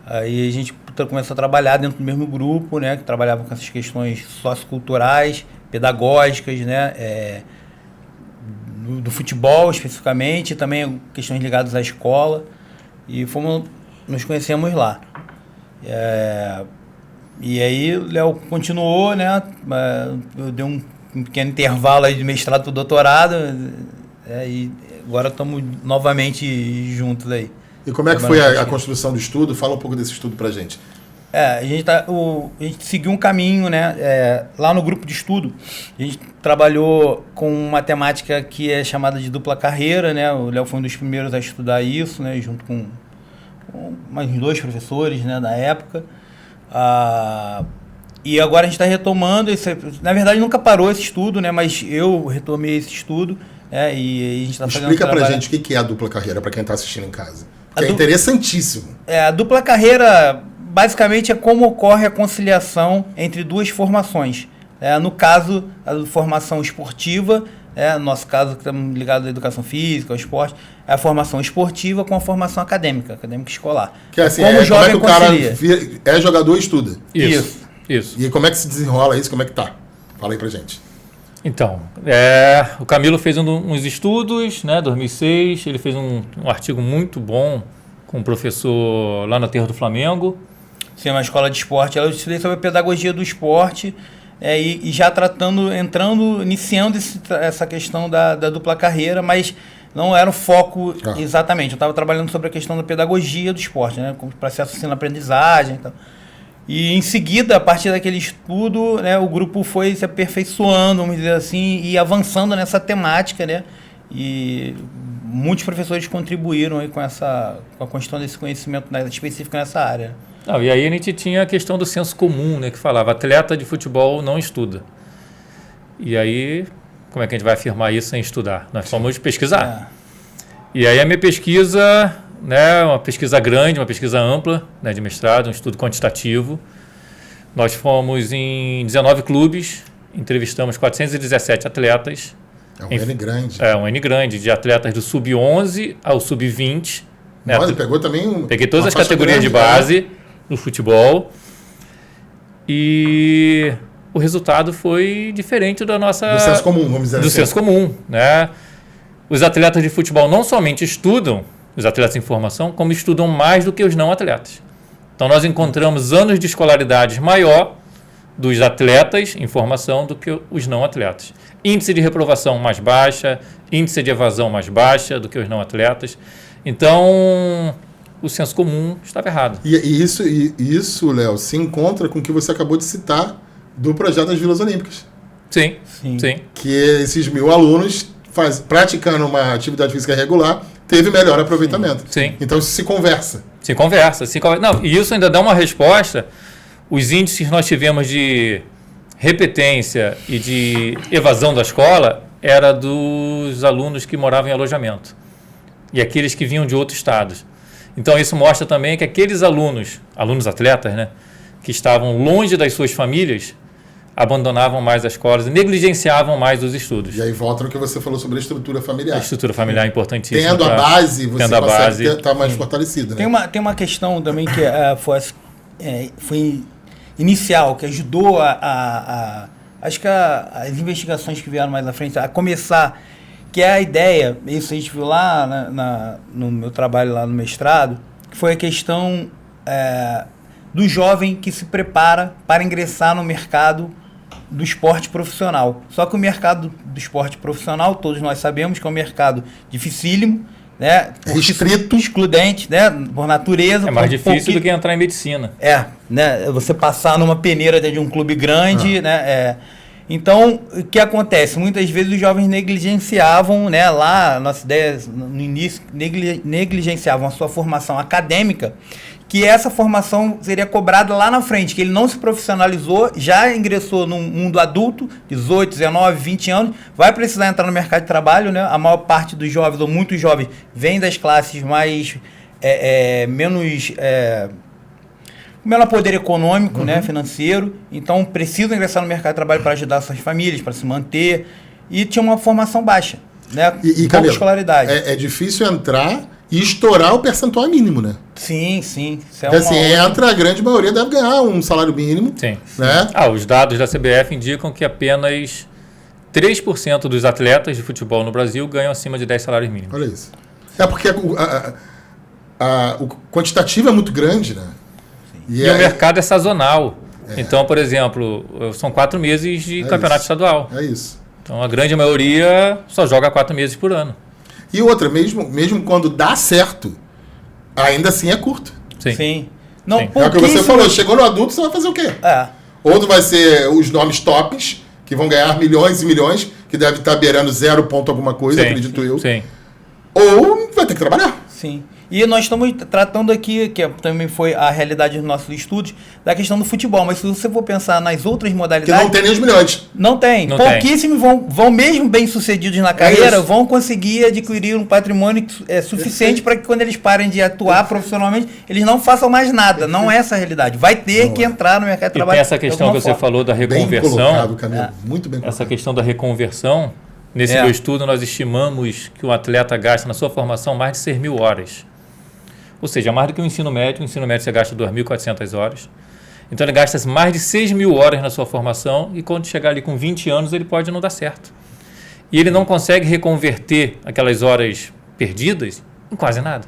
Aí a gente começou a trabalhar dentro do mesmo grupo, né, que trabalhava com essas questões socioculturais, pedagógicas, né, do futebol especificamente, e também questões ligadas à escola. E nos conhecemos lá. E aí o Léo continuou, né? Eu dei um pequeno intervalo aí de mestrado para o doutorado, e agora estamos novamente juntos aí. E como é que foi a construção do estudo? Fala um pouco desse estudo pra gente. A gente seguiu um caminho, né? Lá no grupo de estudo, a gente trabalhou com uma temática que é chamada de dupla carreira, né? O Léo foi um dos primeiros a estudar isso, né? Junto com mais 2 professores, né, da época. E agora a gente está retomando. Na verdade, nunca parou esse estudo, né? Mas eu retomei esse estudo. E a gente está fazendo. Explica pra gente o que é a dupla carreira, para quem está assistindo em casa. Que é interessantíssimo. A dupla carreira, basicamente, é como ocorre a conciliação entre 2 formações. No caso, a formação esportiva, no nosso caso, que estamos ligados à educação física, ao esporte, é a formação esportiva com a formação acadêmica escolar. Que é assim, como como é que o cara é jogador e estuda. Isso. E como é que se desenrola isso? Como é que tá? Fala aí pra gente. Então, o Camilo fez uns estudos, né, 2006, ele fez um artigo muito bom com um professor lá no Aterro do Flamengo. Sim, uma escola de esporte. Eu estudei sobre a pedagogia do esporte, e já iniciando essa questão da dupla carreira, mas não era o foco exatamente. Eu estava trabalhando sobre a questão da pedagogia do esporte, né, com o processo de ensino-aprendizagem e tal. E em seguida, a partir daquele estudo, né, o grupo foi se aperfeiçoando, vamos dizer assim, e avançando nessa temática, né? E muitos professores contribuíram aí com a construção desse conhecimento específico nessa área. E aí a gente tinha a questão do senso comum, né, que falava, atleta de futebol não estuda. E aí, como é que a gente vai afirmar isso sem estudar? Nós fomos pesquisar. E aí a minha pesquisa, né, uma pesquisa grande, uma pesquisa ampla, né, de mestrado, um estudo quantitativo. Nós fomos em 19 clubes, entrevistamos 417 atletas. É um N grande. Um N grande, de atletas do sub-11 ao sub-20. Né? Nossa, pegou também Peguei todas as categorias de base do futebol. E o resultado foi diferente da nossa... Do senso comum, vamos dizer assim. Do senso comum, né? Os atletas de futebol não somente estudam, os atletas em formação, como estudam mais do que os não atletas. Então, nós encontramos anos de escolaridade maior dos atletas em formação do que os não atletas. Índice de reprovação mais baixa, índice de evasão mais baixa do que os não atletas. Então, o senso comum estava errado. E isso, Léo, se encontra com o que você acabou de citar do projeto das Vilas Olímpicas. Sim. Que esses 1.000 alunos, praticando uma atividade física regular, teve melhor aproveitamento. Sim. Então, isso se conversa. Se conversa. Não, e isso ainda dá uma resposta. Os índices que nós tivemos de repetência e de evasão da escola era dos alunos que moravam em alojamento e aqueles que vinham de outros estados. Então, isso mostra também que aqueles alunos atletas, né, que estavam longe das suas famílias, abandonavam mais as escolas, negligenciavam mais os estudos. E aí volta no que você falou sobre a estrutura familiar. A estrutura familiar é importantíssima. Tendo a base, você tendo a consegue base, estar mais fortalecido, né? Tem uma questão também que foi inicial, que ajudou acho que as investigações que vieram mais à frente, a começar, que é a ideia, isso a gente viu lá no meu trabalho lá no mestrado, que foi a questão do jovem que se prepara para ingressar no mercado do esporte profissional. Só que o mercado do esporte profissional, todos nós sabemos que é um mercado dificílimo, né? Restrito. Excludente, né? Por natureza. É mais difícil do que entrar em medicina. Né? Você passar numa peneira de um clube grande, né? Então, o que acontece? Muitas vezes os jovens negligenciavam, né? Lá, nossa ideia no início, negligenciavam a sua formação acadêmica, que essa formação seria cobrada lá na frente, que ele não se profissionalizou, já ingressou no mundo adulto, 18, 19, 20 anos, vai precisar entrar no mercado de trabalho, né? A maior parte dos jovens, ou muitos jovens, vem das classes mais menor poder econômico, né, financeiro, então precisam ingressar no mercado de trabalho para ajudar suas famílias, para se manter, e tinha uma formação baixa, né? E pouca escolaridade. É difícil entrar e estourar o percentual mínimo, né? Sim. Isso Porque assim, entra, a grande maioria deve ganhar um salário mínimo. Sim. Né? Os dados da CBF indicam que apenas 3% dos atletas de futebol no Brasil ganham acima de 10 salários mínimos. Olha isso. É porque o quantitativo é muito grande, né? E o mercado é sazonal. Então, por exemplo, são 4 meses de campeonato estadual. É isso. Então, a grande maioria só joga 4 meses por ano. E outra, mesmo quando dá certo, ainda assim é curto. Sim. Não, Sim. É o que você falou, chegou no adulto, você vai fazer o quê? Ou vai ser os nomes tops, que vão ganhar milhões e milhões, que deve estar beirando 0 ponto alguma coisa, acredito eu. Sim. Ou vai ter que trabalhar. Sim. E nós estamos tratando aqui, que também foi a realidade dos nossos estudos, da questão do futebol. Mas se você for pensar nas outras modalidades... Que não tem nem os milhões. Não tem. Pouquíssimos vão mesmo bem-sucedidos na carreira, vão conseguir adquirir um patrimônio suficiente para que quando eles parem de atuar profissionalmente, eles não façam mais nada. Não é essa a realidade. Vai ter que entrar no mercado de trabalho. E tem essa questão que você falou da reconversão. Bem colocado, Camilo. Muito bem colocado. Essa questão da reconversão. Nesse meu estudo, nós estimamos que o atleta gasta na sua formação mais de 6.000 horas. Ou seja, mais do que o ensino médio. O ensino médio você gasta 2.400 horas. Então ele gasta mais de 6.000 horas na sua formação e quando chegar ali com 20 anos ele pode não dar certo. E ele não consegue reconverter aquelas horas perdidas em quase nada.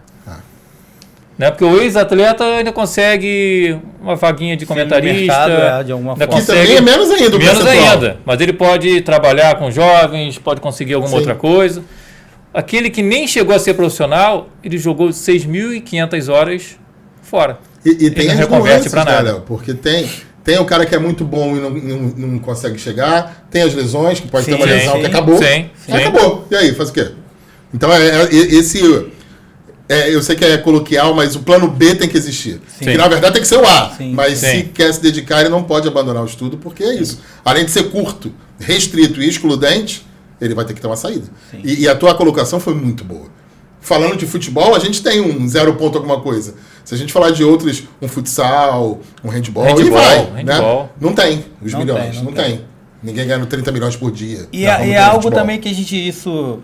Né? Porque o ex-atleta ainda consegue uma vaguinha de comentarista. Mercado, de alguma forma. Que também é menos ainda. Menos ainda. Mas ele pode trabalhar com jovens, pode conseguir alguma outra coisa. Aquele que nem chegou a ser profissional, ele jogou 6.500 horas fora. E tem não as reconverte para nada. Léo? Porque tem o cara que é muito bom e não consegue chegar, tem as lesões, que pode ter uma lesão que acabou. Acabou. E aí, faz o quê? Então, eu sei que é coloquial, mas o plano B tem que existir. Que na verdade tem que ser o A. Mas se quer se dedicar, ele não pode abandonar o estudo, porque é isso. Além de ser curto, restrito e excludente, ele vai ter que ter uma saída. E a tua colocação foi muito boa. Falando de futebol, a gente tem um 0 ponto alguma coisa. Se a gente falar de outros, um futsal, um handball, e vai. Né? Não tem os milhões. Não tem. Ninguém ganha 30 milhões por dia. E é algo também que a gente,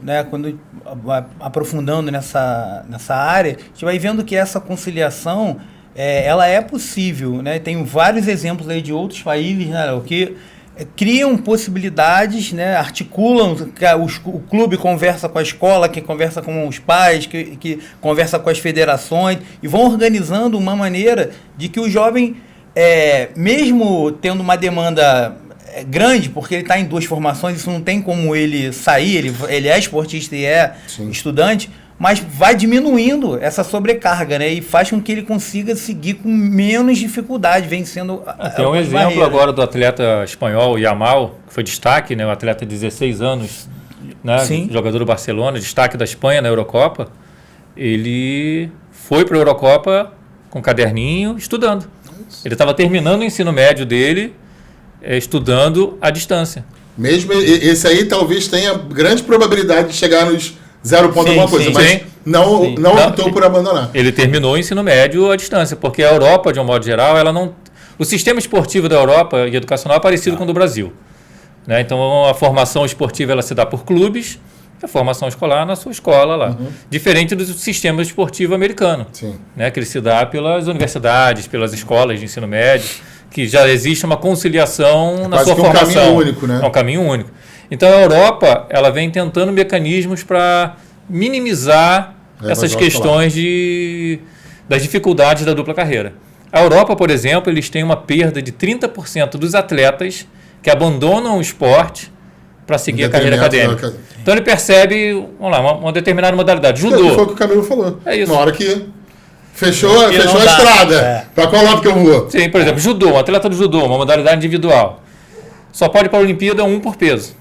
né, quando vai aprofundando nessa área, a gente vai vendo que essa conciliação, ela é possível. Né? Tem vários exemplos aí de outros países, né, que criam possibilidades, né, articulam, o clube conversa com a escola, que conversa com os pais, que conversa com as federações, e vão organizando uma maneira de que o jovem, mesmo tendo uma demanda grande, porque ele está em 2 formações, isso não tem como ele sair, ele é esportista e estudante, mas vai diminuindo essa sobrecarga, né? E faz com que ele consiga seguir com menos dificuldade, vencendo tem um exemplo agora do atleta espanhol, Yamal, que foi destaque, né? O atleta de 16 anos, né? Jogador do Barcelona, destaque da Espanha na Eurocopa. Ele foi para a Eurocopa com caderninho, estudando. Ele estava terminando o ensino médio dele, estudando à distância. Mesmo esse aí talvez tenha grande probabilidade de chegar nos 0 ponto alguma coisa, mas não optou por abandonar. Ele terminou o ensino médio à distância, porque a Europa, de um modo geral, ela não... O sistema esportivo da Europa e educacional é parecido com o do Brasil. Né? Então, a formação esportiva ela se dá por clubes, a formação escolar na sua escola lá. Diferente do sistema esportivo americano, né? Que ele se dá pelas universidades, pelas escolas de ensino médio, que já existe uma conciliação na sua formação. É um caminho único, né? É um caminho único. Então, a Europa ela vem tentando mecanismos para minimizar essas questões das dificuldades da dupla carreira. A Europa, por exemplo, eles têm uma perda de 30% dos atletas que abandonam o esporte para seguir a carreira acadêmica. Então ele percebe, vamos lá, uma determinada modalidade. Judô. Foi o que o Camilo falou. É isso. Na hora que fechou a estrada. Para qual lado que eu vou? Sim, por exemplo, judô, um atleta do judô, uma modalidade individual. Só pode ir para a Olimpíada um por peso.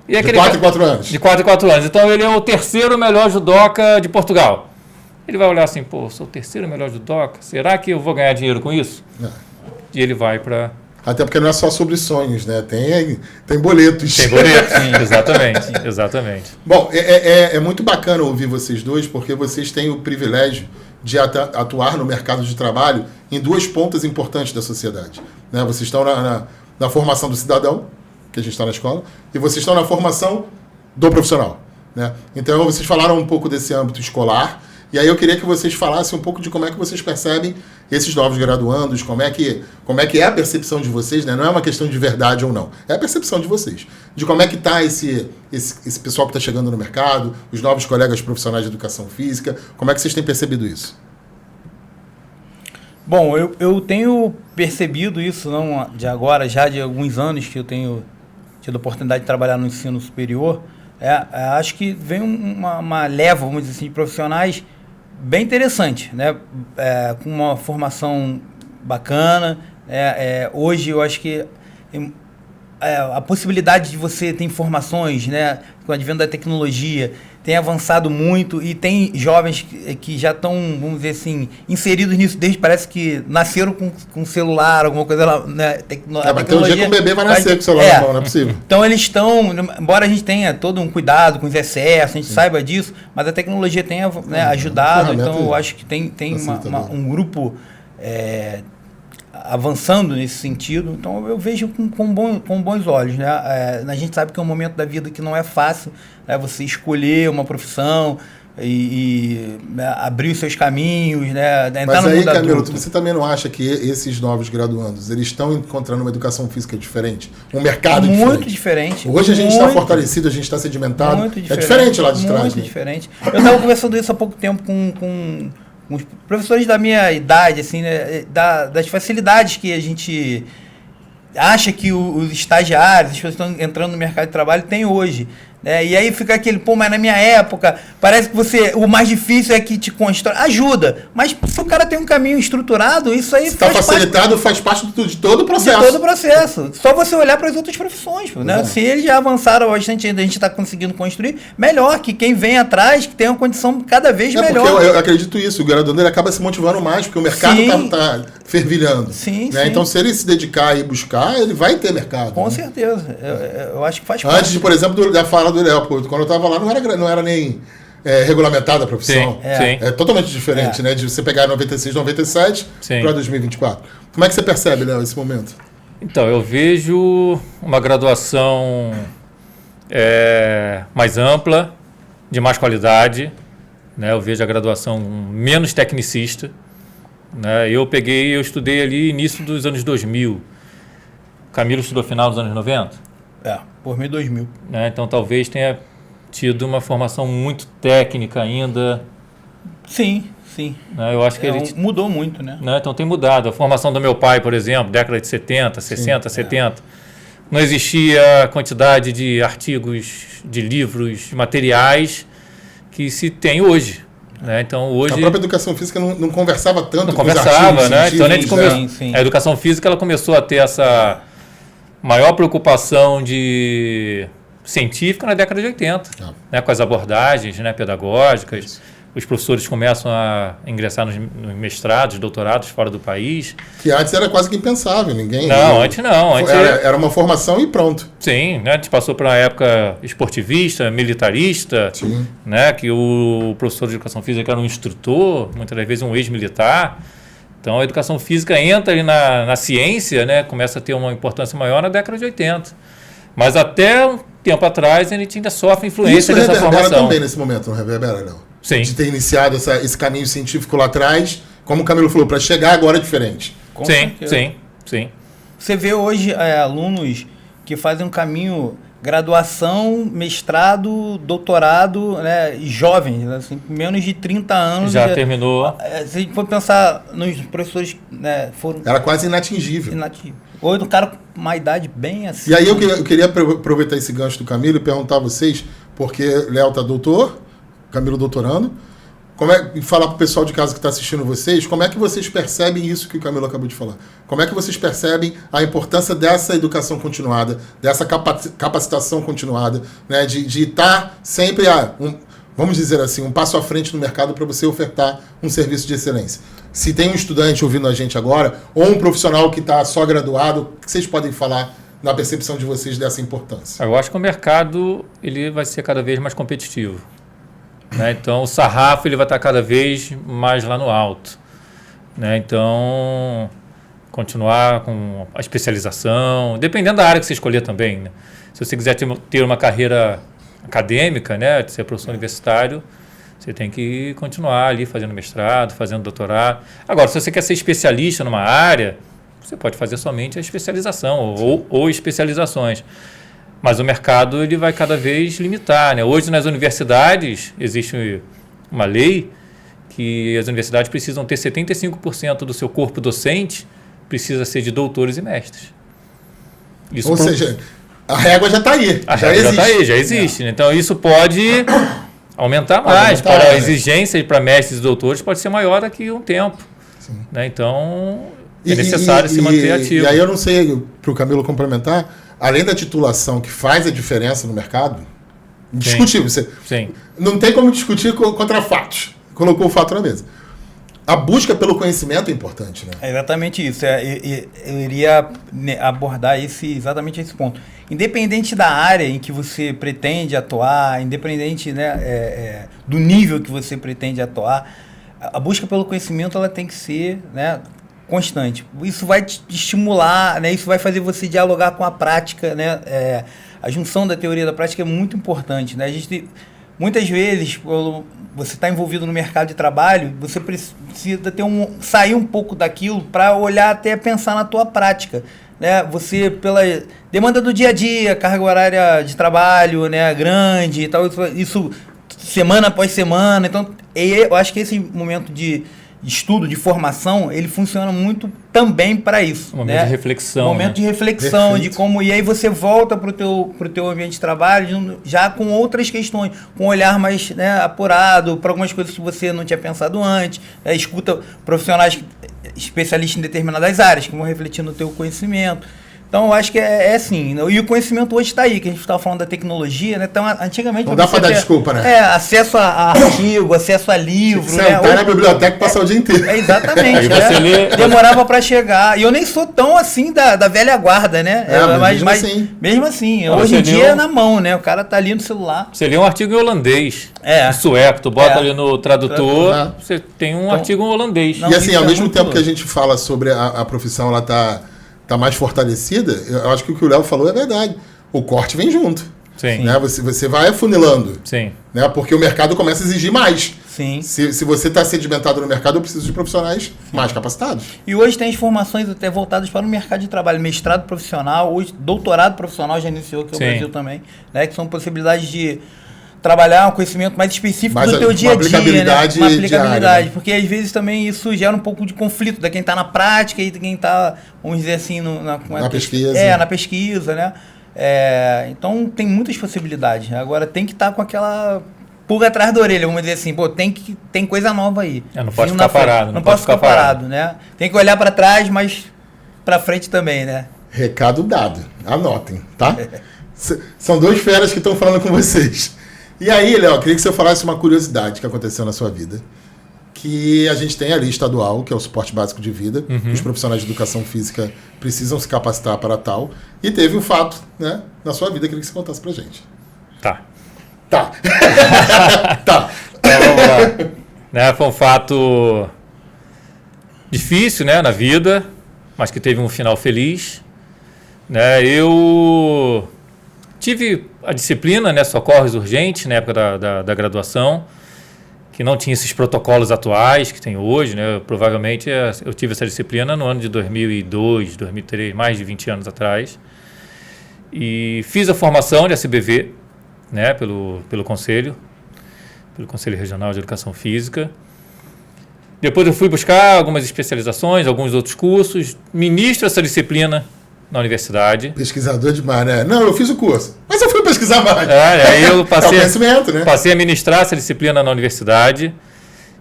E de 4 em 4 anos. De 4 em 4 anos. Então ele é o terceiro melhor judoca de Portugal. Ele vai olhar assim, pô, sou o terceiro melhor judoca, será que eu vou ganhar dinheiro com isso? E ele vai para... Até porque não é só sobre sonhos, né? Tem boletos. Tem boletos, sim, exatamente, exatamente. Bom, é muito bacana ouvir vocês dois, porque vocês têm o privilégio de atuar no mercado de trabalho em duas pontas importantes da sociedade. Né? Vocês estão na formação do cidadão, que a gente está na escola, e vocês estão na formação do profissional. Né? Então, vocês falaram um pouco desse âmbito escolar, e aí eu queria que vocês falassem um pouco de como é que vocês percebem esses novos graduandos, como é que é a percepção de vocês, né? Não é uma questão de verdade ou não, é a percepção de vocês, de como é que está esse pessoal que está chegando no mercado, os novos colegas profissionais de educação física, como é que vocês têm percebido isso? Bom, eu tenho percebido isso, não de agora, já de alguns anos que eu tenho tido a oportunidade de trabalhar no ensino superior, acho que vem uma leva, vamos dizer assim, de profissionais bem interessante, né? Com uma formação bacana. Hoje eu acho que a possibilidade de você ter informações, né, com o advento da tecnologia, tem avançado muito e tem jovens que já estão, vamos dizer assim, inseridos nisso desde, parece que nasceram com celular, alguma coisa lá, né? Mas tem um dia que o bebê vai nascer com o celular na mão, não é possível. Então eles estão, embora a gente tenha todo um cuidado com os excessos, a gente saiba disso, mas a tecnologia tem, né, ajudado, então eu acho que tem um grupo avançando nesse sentido, então eu vejo com bons olhos, né? A gente sabe que é um momento da vida que não é fácil, né? Você escolher uma profissão e abrir os seus caminhos, né? Entrar mas no aí, mundo Camilo, adulto. Você também não acha que esses novos graduandos, eles estão encontrando uma educação física diferente? Um mercado muito diferente. Hoje a gente está fortalecido, a gente está sedimentado. Muito diferente, é diferente lá de trás. Muito diferente. Eu estava conversando isso há pouco tempo com os professores da minha idade, assim, né, das facilidades que a gente acha que os estagiários, as pessoas que estão entrando no mercado de trabalho, têm hoje. Né? E aí fica aquele, mas na minha época, parece que o mais difícil é que te constrói. Ajuda, mas se o cara tem um caminho estruturado, isso aí está facilitado, faz parte de todo o processo. De todo o processo. Só você olhar para as outras profissões. Né? Se eles já avançaram bastante, a gente está conseguindo construir, melhor que quem vem atrás, que tenha uma condição cada vez melhor. Porque eu acredito isso, o graduando ele acaba se motivando mais, porque o mercado está fervilhando. Sim, né? sim. Então, se ele se dedicar e buscar, ele vai ter mercado. Com certeza. Eu acho que faz parte. Antes de, por exemplo, da fala do Léo, quando eu estava lá, não era nem regulamentada a profissão. Sim. É totalmente diferente, né? De você pegar 96, 97 para 2024. Como é que você percebe, Léo, esse momento? Então, eu vejo uma graduação mais ampla, de mais qualidade. Né? Eu vejo a graduação menos tecnicista. Né? Eu estudei ali início dos anos 2000. Camilo estudou final dos anos 90? Por mim 2000. Né? Então talvez tenha tido uma formação muito técnica ainda. Sim. Né? Eu acho que ele mudou muito, né? Então tem mudado. A formação do meu pai, por exemplo, década de 70, 60, 70. Não existia a quantidade de artigos, de livros, de materiais que se tem hoje. Né? Então, hoje... A própria educação física não conversava tanto com os artigos, né? Então, sim. A educação física ela começou a ter essa maior preocupação científica na década de 80, né? Com as abordagens, né, pedagógicas. Isso. Os professores começam a ingressar nos mestrados, doutorados fora do país. Que antes era quase que impensável, ninguém... Antes não. Era uma formação e pronto. Sim, né? A gente passou por uma época esportivista, militarista, né? Que o professor de educação física era um instrutor, muitas das vezes um ex-militar. Então, a educação física entra ali na ciência, né? Começa a ter uma importância maior na década de 80. Mas até um tempo atrás, a gente ainda sofre influência dessa formação. Isso reverbera também nesse momento, não reverbera, não? Sim. De ter iniciado esse caminho científico lá atrás, como o Camilo falou, para chegar agora é diferente. Com Sim, certeza. sim. Você vê hoje alunos que fazem um caminho graduação, mestrado, doutorado, né, e jovens, assim, com menos de 30 anos. Já terminou. Se a gente for pensar nos professores, né, foram Era quase inatingível. inativos. Hoje o cara com uma idade bem assim. E aí eu queria aproveitar esse gancho do Camilo e perguntar a vocês, porque Léo tá doutor, Camilo doutorando, e falar para o pessoal de casa que está assistindo vocês, como é que vocês percebem isso que o Camilo acabou de falar? Como é que vocês percebem a importância dessa educação continuada, dessa capacitação continuada, né, de estar sempre, vamos dizer assim, um passo à frente no mercado para você ofertar um serviço de excelência? Se tem um estudante ouvindo a gente agora, ou um profissional que está só graduado, o que vocês podem falar na percepção de vocês dessa importância? Eu acho que o mercado ele vai ser cada vez mais competitivo. Né? Então, o sarrafo ele vai estar cada vez mais lá no alto. Né? Então, continuar com a especialização, dependendo da área que você escolher também. Né? Se você quiser ter uma carreira acadêmica, né, de ser professor universitário, você tem que continuar ali fazendo mestrado, fazendo doutorado. Agora, se você quer ser especialista numa área, você pode fazer somente a especialização ou especializações. Mas o mercado ele vai cada vez limitar. Né? Hoje, nas universidades, existe uma lei que as universidades precisam ter 75% do seu corpo docente precisa ser de doutores e mestres. Isso Ou seja, a régua já está aí. A régua já está aí, já existe. Né? Então, isso pode aumentar mais. Para a exigência para mestres e doutores pode ser maior daqui a um tempo. Né? Então, é necessário se manter ativo. E aí eu não sei, para o Camilo complementar, além da titulação que faz a diferença no mercado, indiscutível. Sim. Não tem como discutir contra fatos. Colocou o fato na mesa. A busca pelo conhecimento é importante, né? É exatamente isso. Eu iria abordar exatamente esse ponto. Independente da área em que você pretende atuar, independente, né, do nível que você pretende atuar, a busca pelo conhecimento ela tem que ser, né, constante. Isso vai te estimular, né? Isso vai fazer você dialogar com a prática, né? A junção da teoria e da prática é muito importante, né? Muitas vezes, quando você está envolvido no mercado de trabalho, você precisa sair um pouco daquilo para olhar até pensar na tua prática, né? Você, pela demanda do dia a dia, carga horária de trabalho, né, grande e tal, isso semana após semana. Então, eu acho que esse momento de estudo, de formação, ele funciona muito também para isso. Um momento, né, de reflexão. Um momento, né, de reflexão, perfeito, de como... E aí você volta para o teu ambiente de trabalho já com outras questões, com um olhar mais, né, apurado, para algumas coisas que você não tinha pensado antes, escuta profissionais especialistas em determinadas áreas, que vão refletir no teu conhecimento. Então, eu acho que é assim. E o conhecimento hoje está aí, que a gente estava falando da tecnologia, né? Então, antigamente... Não dá para dar desculpa, né? Acesso a artigo, acesso a livro, né? Sentar na biblioteca e passar o dia inteiro. Exatamente. Né? Demorava para chegar. E eu nem sou tão assim da velha guarda, né? Mesmo assim. Hoje em dia é na mão, né? O cara tá ali no celular. Você lê um artigo em holandês, em sueco, tu bota ali no tradutor, você tem um artigo em holandês. E assim, ao mesmo tempo que a gente fala sobre a profissão, ela tá mais fortalecida, eu acho que o que o Léo falou é verdade. O corte vem junto. Sim. Né? Você vai afunilando. Sim. Né? Porque o mercado começa a exigir mais. Sim. Se você está sedimentado no mercado, eu preciso de profissionais mais capacitados. E hoje tem as formações até voltadas para o mercado de trabalho. Mestrado profissional, hoje doutorado profissional já iniciou aqui no Brasil também. Né? Que são possibilidades de trabalhar um conhecimento mais específico do teu dia a dia, aplicabilidade, né? Uma aplicabilidade diária, né? Porque às vezes também isso gera um pouco de conflito da quem está na prática e de quem está, vamos dizer assim, na pesquisa. Na pesquisa, né? Então tem muitas possibilidades. Agora tem que estar com aquela pulga atrás da orelha, vamos dizer assim, tem coisa nova aí. Não pode ficar parado. Não posso ficar parado, né? Tem que olhar para trás, mas para frente também, né? Recado dado. Anotem, tá? São dois feras que estão falando com vocês. E aí, Léo, eu queria que você falasse uma curiosidade que aconteceu na sua vida. Que a gente tem ali estadual, que é o suporte básico de vida, que os profissionais de educação física precisam se capacitar para tal. E teve um fato, né, na sua vida, eu queria que você contasse pra gente. Tá. Tá. Então, vamos lá. Né, foi um fato difícil, né, na vida, mas que teve um final feliz. Né? Eu tive a disciplina, né, socorros urgentes na época da graduação, que não tinha esses protocolos atuais que tem hoje, né? Provavelmente eu tive essa disciplina no ano de 2002, 2003, mais de 20 anos atrás. E fiz a formação de SBV, né, pelo Conselho Regional de Educação Física. Depois eu fui buscar algumas especializações, alguns outros cursos, ministro essa disciplina na universidade. Pesquisador demais, né? Não, eu fiz o curso, mas eu fui pesquisar mais. Aí eu passei, conhecimento, né? Passei a ministrar essa disciplina na universidade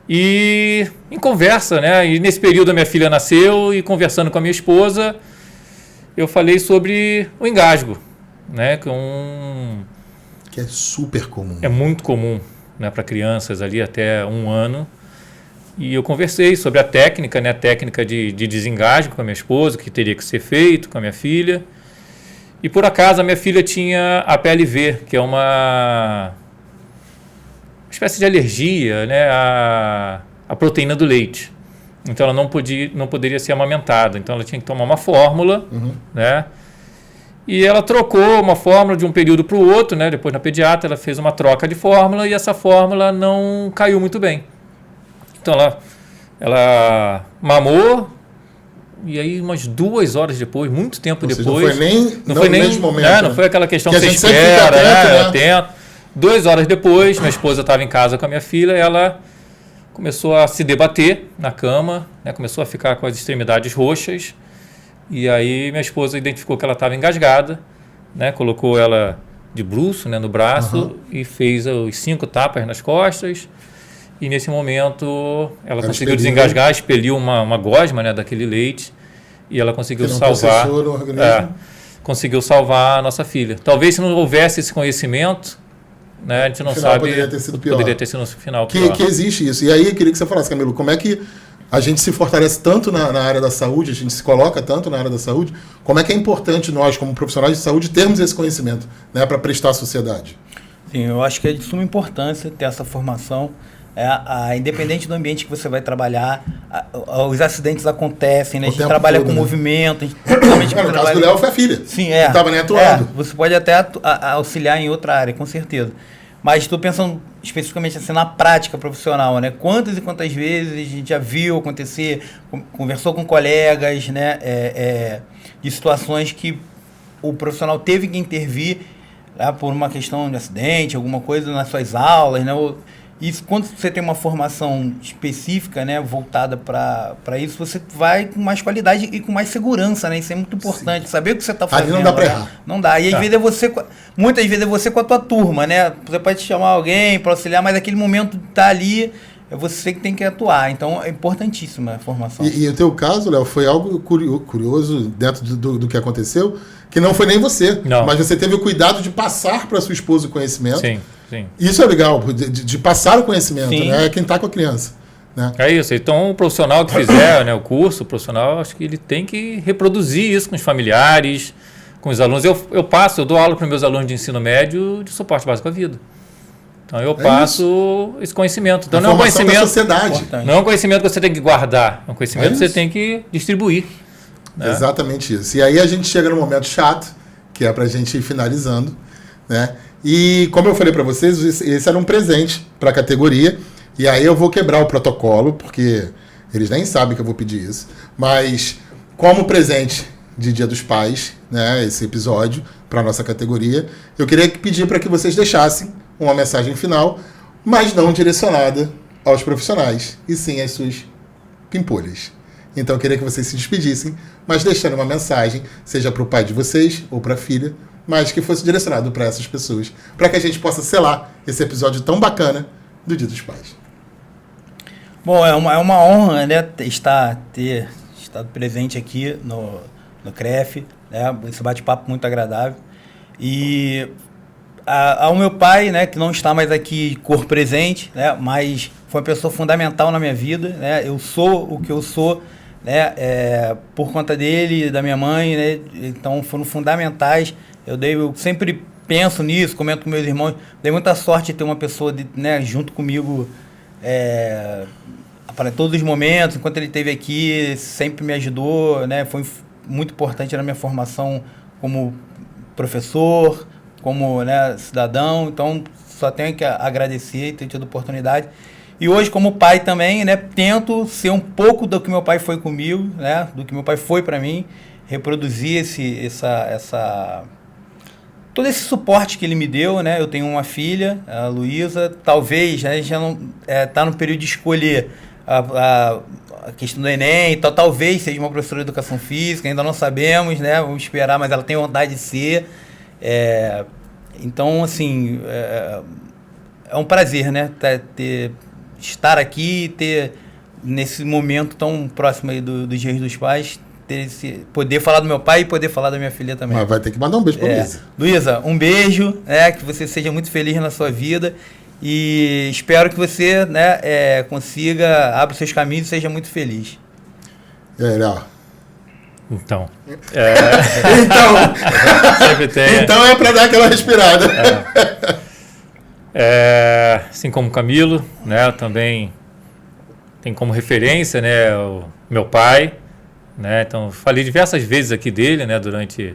e em conversa, né? E nesse período a minha filha nasceu e conversando com a minha esposa, eu falei sobre o engasgo, né? Que é super comum. É muito comum, né, para crianças ali até 1 ano. E eu conversei sobre a técnica, né, a técnica de desengasgo com a minha esposa, que teria que ser feito com a minha filha. E por acaso a minha filha tinha a PLV, que é uma espécie de alergia, né, à proteína do leite. Então ela não poderia ser amamentada. Então ela tinha que tomar uma fórmula, né? E ela trocou uma fórmula de um período para o outro, né? Depois na pediatra ela fez uma troca de fórmula e essa fórmula não caiu muito bem. Então ela mamou e aí umas 2 horas depois, muito tempo depois... Não foi nem no mesmo momento. Né? Não foi aquela questão que você espera, atento. 2 horas depois, minha esposa estava em casa com a minha filha, ela começou a se debater na cama, né? Começou a ficar com as extremidades roxas. E aí minha esposa identificou que ela estava engasgada, né? Colocou ela de bruço, né, no braço e fez os 5 tapas nas costas. E nesse momento ela conseguiu desengasgar, expeliu uma gosma, né, daquele leite e ela conseguiu salvar. Conseguiu salvar a nossa filha. Talvez se não houvesse esse conhecimento, né, a gente não sabe. Poderia ter sido pior. Poderia ter sido no final pior. Que existe isso. E aí eu queria que você falasse, Camilo, como é que a gente se fortalece tanto na área da saúde, a gente se coloca tanto na área da saúde, como é que é importante nós, como profissionais de saúde, termos esse conhecimento, né, para prestar à sociedade? Sim, eu acho que é de suma importância ter essa formação. Independente do ambiente que você vai trabalhar, os acidentes acontecem, né? A gente trabalha com movimento. No caso do Léo foi a filha. Sim, não estava nem atuando. Você pode até auxiliar em outra área, com certeza. Mas estou pensando especificamente assim, na prática profissional, né? Quantas e quantas vezes a gente já viu acontecer, conversou com colegas, né? De situações que o profissional teve que intervir por uma questão de acidente, alguma coisa nas suas aulas, né? Isso, quando você tem uma formação específica, né, voltada para isso, você vai com mais qualidade e com mais segurança, né? Isso é muito importante. Sim. Saber o que você está fazendo. Ali não dá para errar. Não dá. E às vezes muitas vezes é você com a tua turma, né? Você pode chamar alguém para auxiliar, mas aquele momento tá ali, é você que tem que atuar. Então é importantíssima a formação. E o teu caso, Léo, foi algo curioso dentro do que aconteceu, que não foi nem você, mas você teve o cuidado de passar para sua esposa o conhecimento. Sim. Sim. Isso é legal, de passar o conhecimento, né? É quem está com a criança. Né? É isso. Então, o profissional que fizer, né, o curso, o profissional, acho que ele tem que reproduzir isso com os familiares, com os alunos. Eu dou aula para os meus alunos de ensino médio de suporte básico à vida. Então, eu passo esse conhecimento. Então, não é um conhecimento da sociedade. Não é um conhecimento que você tem que guardar, é um conhecimento que você tem que distribuir. Né? Exatamente isso. E aí a gente chega no momento chato, que é para a gente ir finalizando, né? E como eu falei para vocês, esse era um presente para a categoria. E aí eu vou quebrar o protocolo, porque eles nem sabem que eu vou pedir isso. Mas como presente de Dia dos Pais, né, esse episódio para a nossa categoria, eu queria pedir para que vocês deixassem uma mensagem final, mas não direcionada aos profissionais, e sim às suas pimpolhas. Então eu queria que vocês se despedissem, mas deixando uma mensagem, seja para o pai de vocês ou para a filha, mas que fosse direcionado para essas pessoas, para que a gente possa selar esse episódio tão bacana do Dia dos Pais. Bom, é uma honra, né, ter estado presente aqui no CREF, né, esse bate-papo muito agradável. E ao meu pai, né, que não está mais aqui cor presente, né, mas foi uma pessoa fundamental na minha vida, né, eu sou o que eu sou, né, por conta dele e da minha mãe, né, então foram fundamentais. Eu sempre penso nisso, comento com meus irmãos. Dei muita sorte de ter uma pessoa, né, junto comigo, para todos os momentos, enquanto ele esteve aqui, sempre me ajudou, né? Foi muito importante na minha formação como professor, como, né, cidadão. Então, só tenho que agradecer e ter tido oportunidade. E hoje, como pai também, né, tento ser um pouco do que meu pai foi comigo, né, do que meu pai foi para mim, reproduzir todo esse suporte que ele me deu, né? Eu tenho uma filha, a Luísa, talvez, né, já não está no período de escolher a questão do Enem, então talvez seja uma professora de educação física, ainda não sabemos, né? Vamos esperar, mas ela tem vontade de ser. Então, assim, é um prazer, né? Estar aqui, ter nesse momento tão próximo aí dos Dias dos Pais, poder falar do meu pai e poder falar da minha filha também. Mas vai ter que mandar um beijo pra Luísa. Luísa, um beijo, que você seja muito feliz na sua vida e espero que você, né, consiga, abra os seus caminhos e seja muito feliz. E aí, Léo? Então. Sempre tem. Então é para dar aquela respirada. Assim como o Camilo, né, eu também tem como referência, né, o meu pai, né, então falei diversas vezes aqui dele, né, durante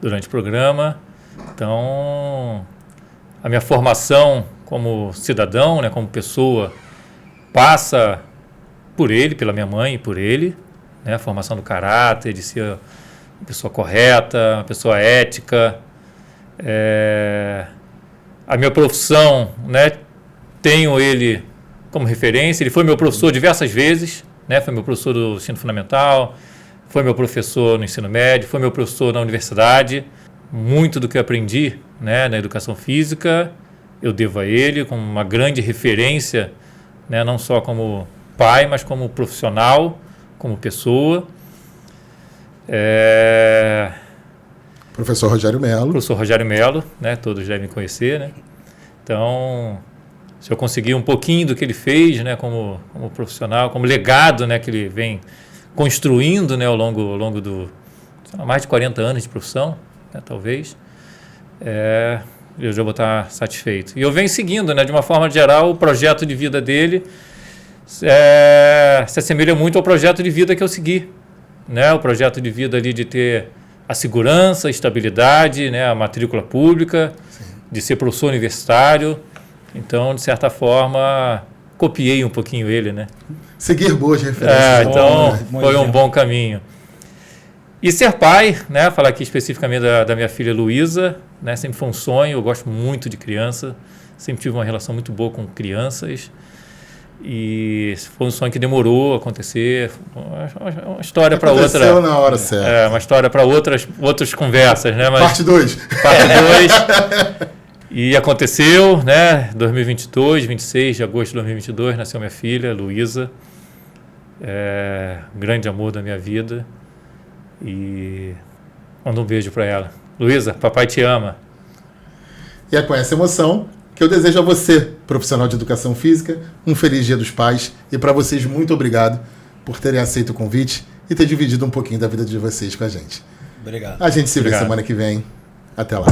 o programa. Então, a minha formação como cidadão, né, como pessoa, passa por ele, pela minha mãe e por ele, né, a formação do caráter, de ser uma pessoa correta, uma pessoa ética. A minha profissão, né, tenho ele como referência. Ele foi meu professor diversas vezes, né, foi meu professor do ensino fundamental, foi meu professor no ensino médio, foi meu professor na universidade. Muito do que eu aprendi, né, na educação física eu devo a ele, como uma grande referência, né, não só como pai, mas como profissional, como pessoa. Professor Rogério Melo. Professor Rogério Melo, né, todos devem conhecer, né? Então, se eu conseguir um pouquinho do que ele fez, né, como profissional, como legado, né, que ele vem construindo, né, ao longo do mais de 40 anos de profissão, né, talvez, eu já vou estar satisfeito. E eu venho seguindo, né, de uma forma geral, o projeto de vida dele se assemelha muito ao projeto de vida que eu segui, né, o projeto de vida ali de ter a segurança, a estabilidade, né, a matrícula pública, sim, de ser professor universitário. Então, de certa forma, copiei um pouquinho ele, né? Seguir boas referências. Então, foi um bom caminho. E ser pai, né? Falar aqui especificamente da minha filha Luísa, né? Sempre foi um sonho, eu gosto muito de criança, sempre tive uma relação muito boa com crianças. E foi um sonho que demorou a acontecer, uma história para outra. Aconteceu na hora certa. Uma história para outras conversas, né? Mas, parte 2. Parte 2. E aconteceu, né? 2022, 26 de agosto de 2022, nasceu minha filha, Luísa. Grande amor da minha vida. E manda um beijo para ela. Luísa, papai te ama. E é com essa emoção que eu desejo a você, profissional de educação física, um feliz Dia dos Pais. E para vocês, muito obrigado por terem aceito o convite e ter dividido um pouquinho da vida de vocês com a gente. Obrigado. A gente se vê semana que vem. Até lá.